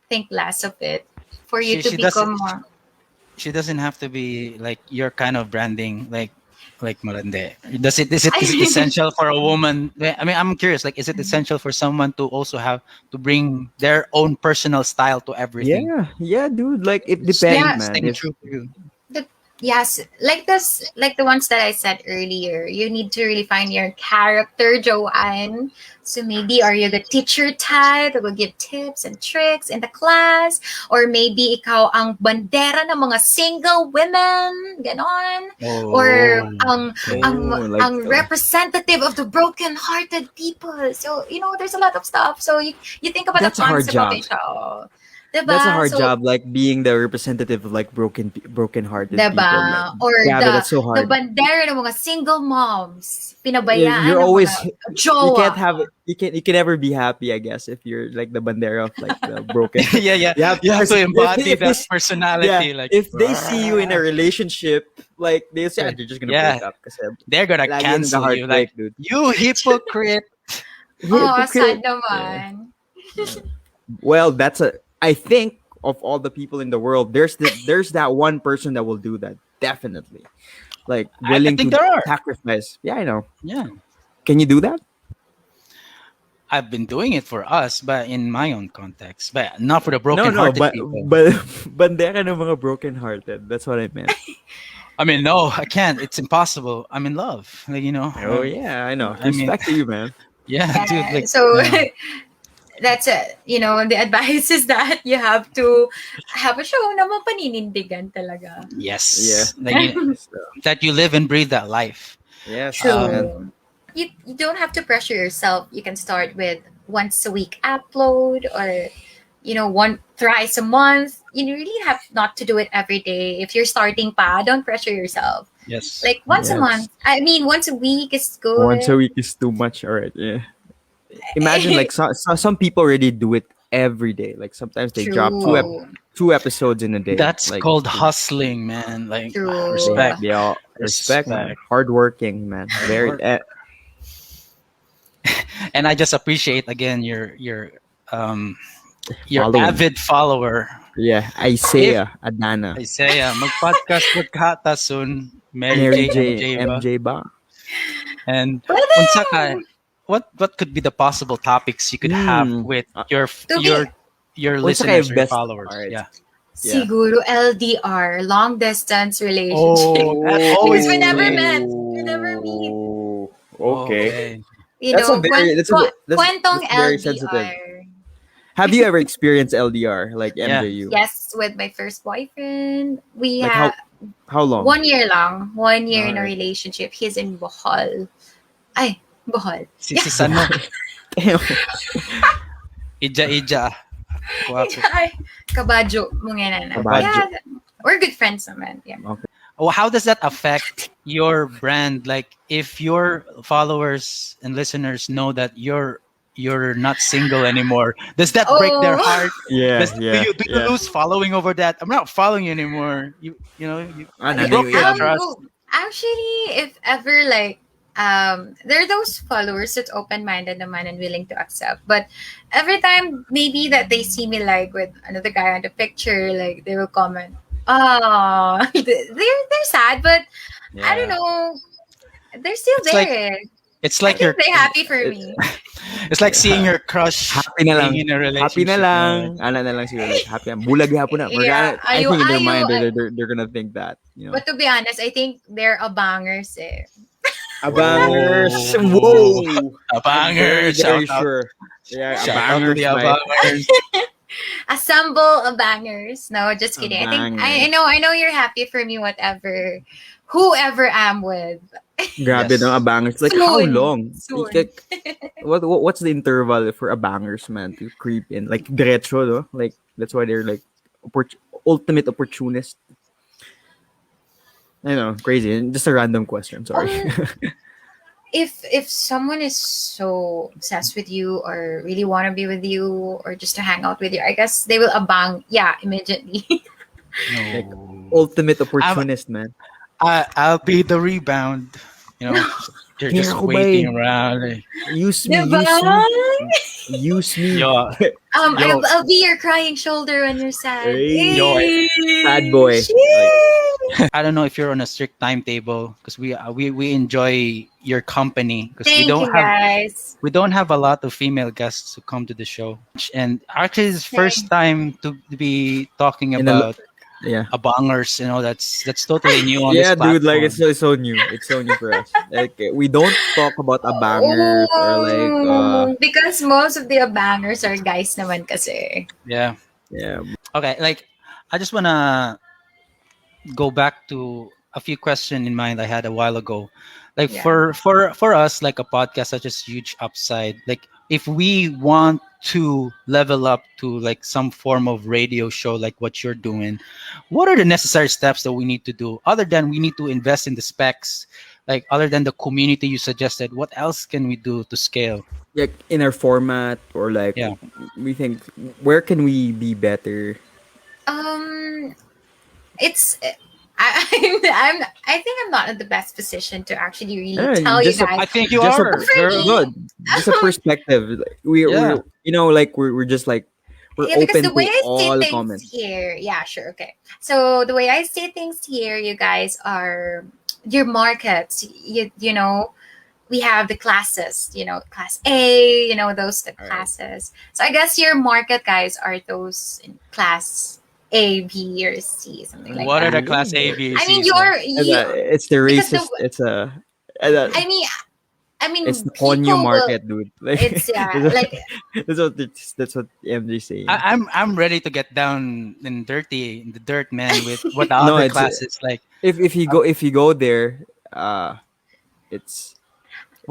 think less of it for you She to she doesn't become more. she doesn't have to be like your kind of branding, like Marande. Is it essential for a woman? I mean, I'm curious. Like, is it essential for someone to also have to bring their own personal style to everything? yeah, dude. Like it Staying depends, Yeah, man. staying If true to you. yes, like this, like the ones that I said earlier. You need to really find your character, Joanne. So maybe are you the teacher type that will give tips and tricks in the class, or maybe ikaw ang bandera ng mga single women, ganon, or Oh, ang oh, like representative of the broken-hearted people. So there's a lot of stuff. So you think about the that's a hard concept of job. it, show, That's a diba? hard So job, like being the representative of like broken-hearted people. Like, diba? Or grabe, that's so the hard. bandera ng mga single moms, pinabayaan You're ng always mga you can't jowa. have you can never be happy, I guess, if you're like the bandera of like the broken. yeah, yeah. You have You have to if embody if that this personality. yeah, Like, if they see you in a relationship, like they say, "Ah, you're just gonna yeah, break up kasi they're gonna lagi yun cancel you. heartbreak, Like, dude." you hypocrite. Oh, Hypocrite. sad Yeah. naman. Well, I think of all the people in the world, there's that one person that will do that. Definitely. Like I willing think to there are. sacrifice. Yeah, I know. Yeah, Can you do that? I've been doing it for us, but in my own context, but not for the No, broken-hearted but people. bandera ng mga broken-hearted. That's what I meant. I mean, no, I can't. It's impossible. I'm in love. Like, Oh yeah, I know. I mean, Respect to you, man. yeah, dude. Yeah, Like, so yeah. that's it. The advice is that you have to have a show na mapaninindigan talaga. Yes, Yeah. like, that you live and breathe that life. Yes, True. man. You don't have to pressure yourself. You can start with once a week upload, or thrice a month. You really have not to do it every day. If you're starting pa, don't pressure yourself. Yes. Like once a Yes. month. I mean, once a week is good. Once a week is too much. All right. Yeah. Imagine like some people already do it every day. Like sometimes they drop True. two episodes in a day. That's like, called hustling, man. Like, True. respect. They all respect, man. Respect. Hardworking, man. Very. And I just appreciate again your Following. avid follower. Yeah, Isaiah Adana, Isaiah, mag-podcast ka soon. Mary Mary J. J. MJ ba? MJ ba? And unsa ka, what could be the possible topics you could have with your To be- your Unsa kay listeners, your best- followers? alright. Yeah. Yeah. Siguro LDR, long distance relationship. Oh, that always Because we never plays. met. We never meet. Okay. You That's know, a very- that's kwentong very LDR. sensitive. Have you ever experienced LDR like Yeah. MJU? Yes, with my first boyfriend. We Like have how long? 1 year long. 1 year in a Alright. relationship. He's in Bohol. Ay, Bohol. Si Sano. Damn. Ija. Guwapo. Ay, Kabadyo. Mungena na. Kabadyo. Yeah, we're good friends naman. Yeah. Oh, how does that affect your brand? Like, if your followers and listeners know that you're not single anymore, does that break their Oh. heart? Yeah, Do you lose following over that? I'm not following you anymore. You broke your yeah. trust. Actually, if ever there are those followers that open-minded naman and willing to accept. But every time maybe that they see me like with another guy on the picture, like they will comment, "Oh, they're sad, but I don't know, they're still It's like- there." It's I like think your they're happy for me. it's like seeing your crush Happy na lang. being in a Happy na relationship. lang. Ano na lang siguro, like, happy. Bulag hapon na. We're Yeah, gonna, I ayo think in their ayo. mind, they're gonna think that, you know. But to be honest, I think they're a bangers eh. Abangers. Oh, Whoa. a I'm banger! very sure. Yeah, Shout out to abangers, the mate. abangers. Assemble a bangers. No, just kidding. I think Abangers. I know you're happy for me, whatever, whoever I'm with. Grabe Yes. no, abangers. Like, how Soon. long? Soon. Like, what's the interval for abangers, man, to creep in? Like, diretso, no? Like, that's why they're like ultimate opportunist. I know, crazy. Just a random question. Sorry. If someone is so obsessed with you or really want to be with you or just to hang out with you, I guess they will abang immediately. Like, No. ultimate opportunist, man. I'll be the rebound. You know, you're Here just ako ba waiting eh. around. Like, Use me, Diba? use me, use me. yo, Yo. I'll be your crying shoulder when you're sad. Hey, yo, sad boy. Like, I don't know if you're on a strict timetable because we enjoy your company because Thank you guys. we don't have a lot of female guests who come to the show, and actually it's first time to be talking In a about yeah. abangers. You know, that's totally new on Yeah, this platform. dude, like it's so new. It's so new for us. Like we don't talk about abangers or like Because most of the bangers are guys naman kasi. Yeah. yeah. Okay. Like, I just wanna go back to a few questions in mind I had a while ago. Like Yeah. for us, like a podcast such as Huge Upside, like if we want to level up to like some form of radio show like what you're doing, what are the necessary steps that we need to do other than we need to invest in the specs, like other than the community you suggested, what else can we do to scale? Like in our format or like Yeah. we think where can we be better? It's I think I'm not in the best position to actually really Yeah, tell you just a- guys. I think you Just a- are. For You're- me, Good. Just a perspective. Like, Yeah. we're you know like we're just like we're Yeah, because open the way to I see all things comments. here, yeah, sure, okay. So the way I see things here, you guys are your markets. You know, we have the classes. You know, class A. You know those the All right. classes. So I guess your market guys are those in class A, B, or C, something like what are that. the class A, B, I mean, Cs, man? It's the because racist. I mean, it's the Ponyo people will. market, dude. Like, It's like that's what MJ's saying. I'm ready to get down and dirty in the dirt, man, with what the No, other it's classes like. if you go there, it's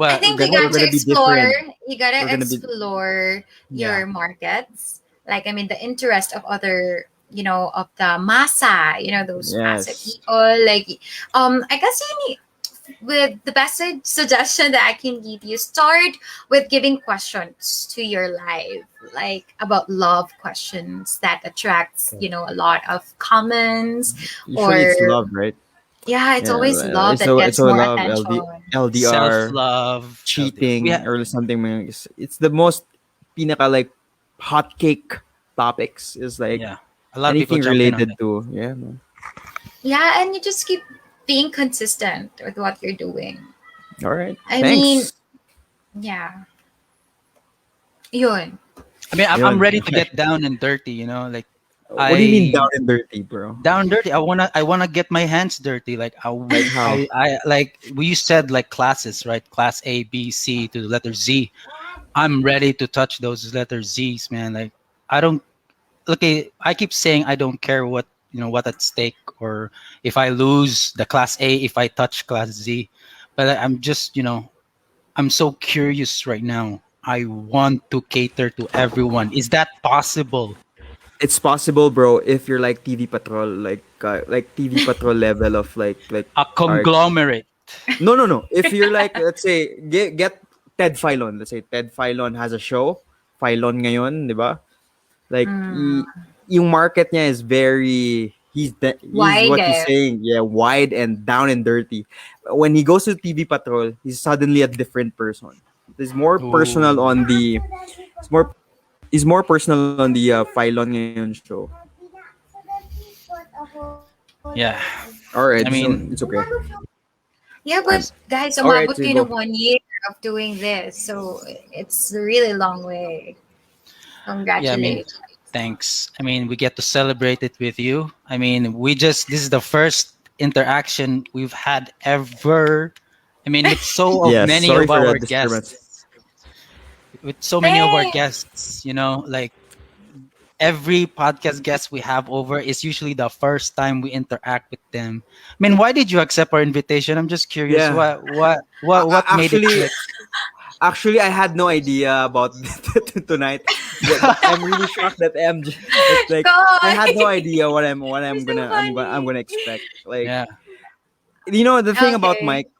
I Well, think we're you gonna, got we're to gonna be explore. different. You got We're to gonna be explore yeah, your markets. Like I mean, the interest of other, you know, of the masa. You know, those masa yes. people. Like, I guess you need with the best suggestion that I can give you. Start with giving questions to your life, like about love questions that attracts, you know, a lot of comments. Usually it's Or love, right? yeah, it's Yeah, always love that it's gets so more love attention. self LDR, love, cheating or something. Man. It's the most pinaka like hot cake topics is like yeah. A lot of people anything jump in on related that. to yeah. Man. Yeah, and you just keep being consistent with what you're doing. All right, I mean, thanks. yeah. Yun. I mean, I'm Yun. ready to get down and dirty. You know, like What do you mean I down and dirty, bro? down dirty. I wanna get my hands dirty. Like Like how? I like we said like classes, right? Class A, B, C to the letter Z. I'm ready to touch those letter Z's, man. Like I don't okay. I keep saying I don't care what what at stake or if I lose the class A if I touch class Z, but I'm just I'm so curious right now. I want to cater to everyone. Is that possible? It's possible, bro. If you're like TV Patrol, like TV Patrol level of like A conglomerate. no. If you're like, let's say, get Ted Filon. Let's say Ted Filon has a show. Filon ngayon, di ba? Like, yung market niya is very, he's Wide what he's eh. saying. Yeah, wide and down and dirty. When he goes to TV Patrol, he's suddenly a different person. He's more personal Ooh. on the, he's more personal on the Filon ngayon show. Yeah. All right, I mean, so it's okay. Yeah, I'm but guys, all right, umabot kayo ng Sibo. 1 year of doing this. So it's a really long way. Yeah, I mean, Congratulations. thanks. I mean, we get to celebrate it with you. I mean, this is the first interaction we've had ever. I mean, with Yes, many sorry of for our that disturbance. guests, with so many of our Thanks. guests, like every podcast guest we have over is usually the first time we interact with them. I mean, why did you accept our invitation? I'm just curious. Yeah. What made it Actually, click? I had no idea about tonight. But I'm really shocked that MJ. It's like I had no God. idea what You're I'm so gonna I'm funny. gonna expect. Like Yeah. the thing about Okay. Mike,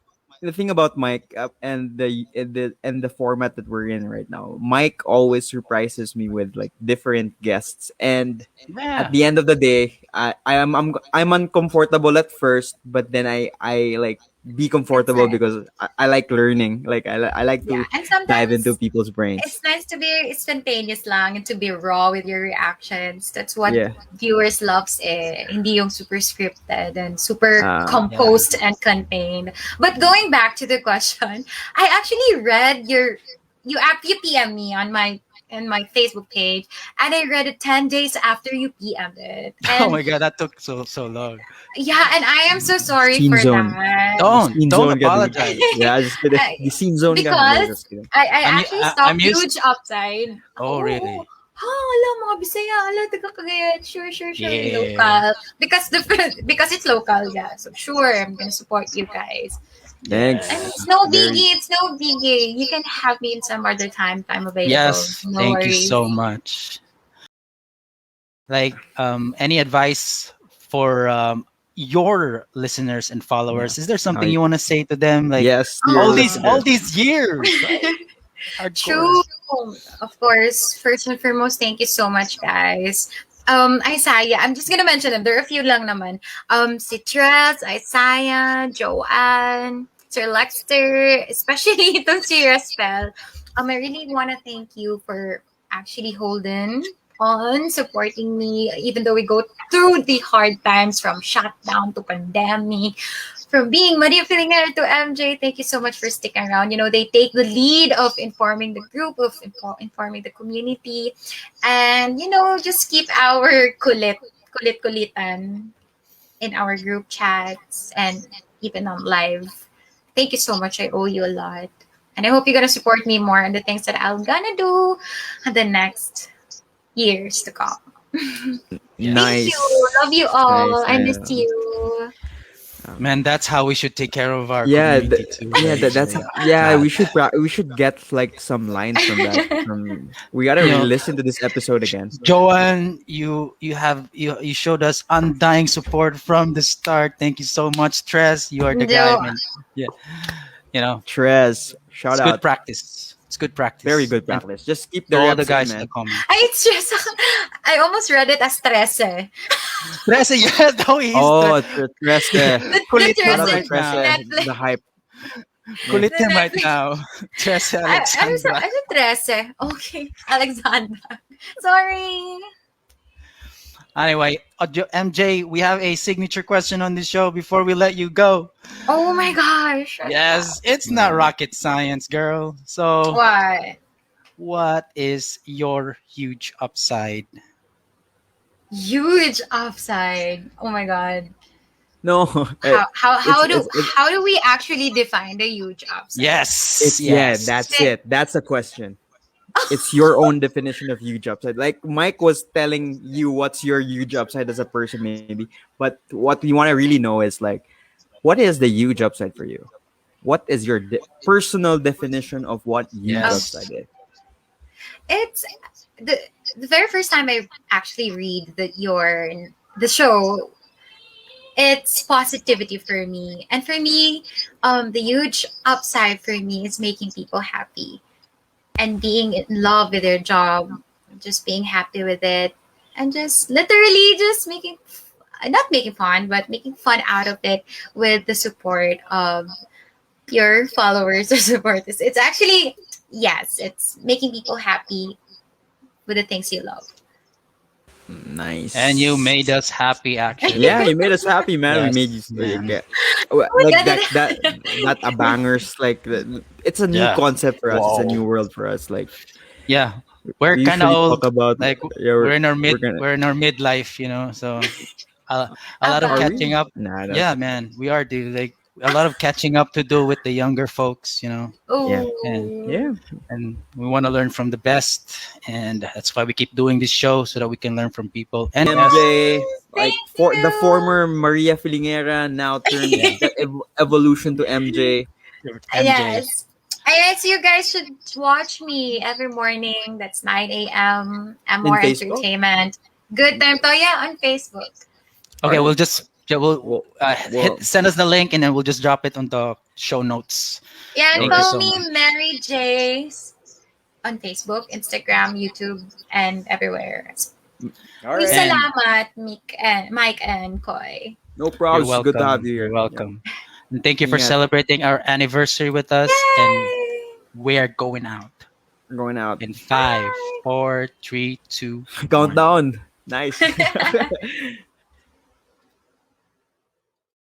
and the format that we're in right now. Mike always surprises me with like different guests, and at Yeah. the end of the day, I'm uncomfortable at first, but then I like be It's comfortable nice. because I like learning. Like I like Yeah. to And dive into sometimes people's brains. it's nice to be spontaneous lang and to be raw with your reactions. That's what Yeah. viewers loves hindi yung super scripted and super Yeah. composed and contained. But going back to the question, I actually read you PM me on my Facebook page, and I read it 10 days after you PM'd it. Oh And my god, that took so long. yeah, and I am so sorry Scene for zone. that. The Don't scene don't zone ka din. apologize. Yeah, just kidding. I- The scene zone ka. Yeah, because just kidding. I I'm actually I'm stalked used. huge upside. Oh Oh, really? ha, alam mga Bisaya, ala, taga Cagayan. Sure, Yeah. local. Because it's local, yeah. So sure, I'm gonna support you guys. And Yeah. Thanks. it's no Very. biggie, it's no biggie. You can have me in some other time if I'm available. Yes. No Thank you worries. so much. Like, any advice for your listeners and Yeah. followers? Is there something I you want to say to them? Like yes, dear all Oh, all listeners. these years, right? Hardcore. true. Of course. First and foremost, thank you so much, guys. Isaiah, I'm just gonna mention them. There are a few lang naman. Si Tres, Isaiah, Joanne, Sir Lexter, especially itong si Raspel. I really wanna thank you for actually holding on, supporting me, even though we go through the hard times from shutdown to pandemic, from being Maria Filingera to MJ. Thank you so much for sticking around. They take the lead of informing the group, of informing the community, and just keep our kulitan in our group chats and even on live. Thank you so much. I owe you a lot. And I hope you're gonna support me more on the things that I'm gonna do in the next years to come. Thank Yes. you. Nice. Love you all. Nice. I miss you. Man, that's how we should take care of our Yeah, community too, yeah, guys. that's Like, yeah. God, We should get like some lines from that. From we gotta you know, listen to this episode again. Joanne, you showed us undying support from the start. Thank you so much, Tres. You are the guy, No, man. Yeah, you know, Tres, shout it's good out. practice. It's good Very practice. good And practice. Just keep to the all the reps in, guys in the man. comments. it's just I almost read it as stress. Tres, yes, no, he's Oh, Tres, The kulit shout him out stress to right in Tres, now. Netflix. the hype. Yeah. Kulit The him right Netflix. now. Tres Ano sa Alexandra. ano stress? Okay, Alexandra. Sorry. Anyway, MJ, we have a signature question on the show before we let you go. Oh my gosh. Yes, it's not rocket science, girl. So, What? what is your huge upside? Huge upside. Oh my god. No, it's How do we actually define the huge upside? Yes, it's yeah. yes. That's it. That's the question. It's your own definition of huge upside. Like Mike was telling you what's your huge upside as a person, maybe. But what we want to really know is like, what is the huge upside for you? What is your personal definition of what huge upside Yes. is? It's the the very first time I actually read the show. It's positivity for me, and for me, the huge upside for me is making people happy and being in love with their job, just being happy with it, and just literally just not making fun, but making fun out of it with the support of your followers or supporters. It's actually, yes, it's making people happy with the things you love. Nice. And you made us happy, actually. Yeah, you made us happy, man. We Yes, made you man. my like God, that a bangers like it's a new Yeah. concept for us. It's a Wow. new world for us. Like Yeah, we're we kind of usually old. talk about Like yeah, we're gonna we're in our midlife, so a lot of are Aba. catching we? up. Nah, Yeah, that's man, we are, dude. Like a lot of catching up to do with the younger folks, yeah. and Oh. Yeah. we want to learn from the best, and that's why we keep doing this show so that we can learn from people. And us, MJ, like Thank for the you. former Maria Filingera now turned yeah, the evolution to MJ MJ. Yes. I guess you guys should watch me every morning. That's 9 a.m. in MOR Facebook. Entertainment. Good time to, yeah, on Facebook. Okay, Alright. we'll just yeah, we'll Well, well, send us the link, and then we'll just drop it on the show notes. Yeah, and Thank you alright. follow so me, much. Mary J, on Facebook, Instagram, YouTube, and everywhere. Uy, Alright. And salamat, Mike and Koy. No you're problems. Good to have welcome. you You're here. Yeah. welcome. And thank you for Ingat. celebrating our anniversary with us. And Yay! we are going out We're going out. in five, Bye! four, three, two, one. Countdown. Nice.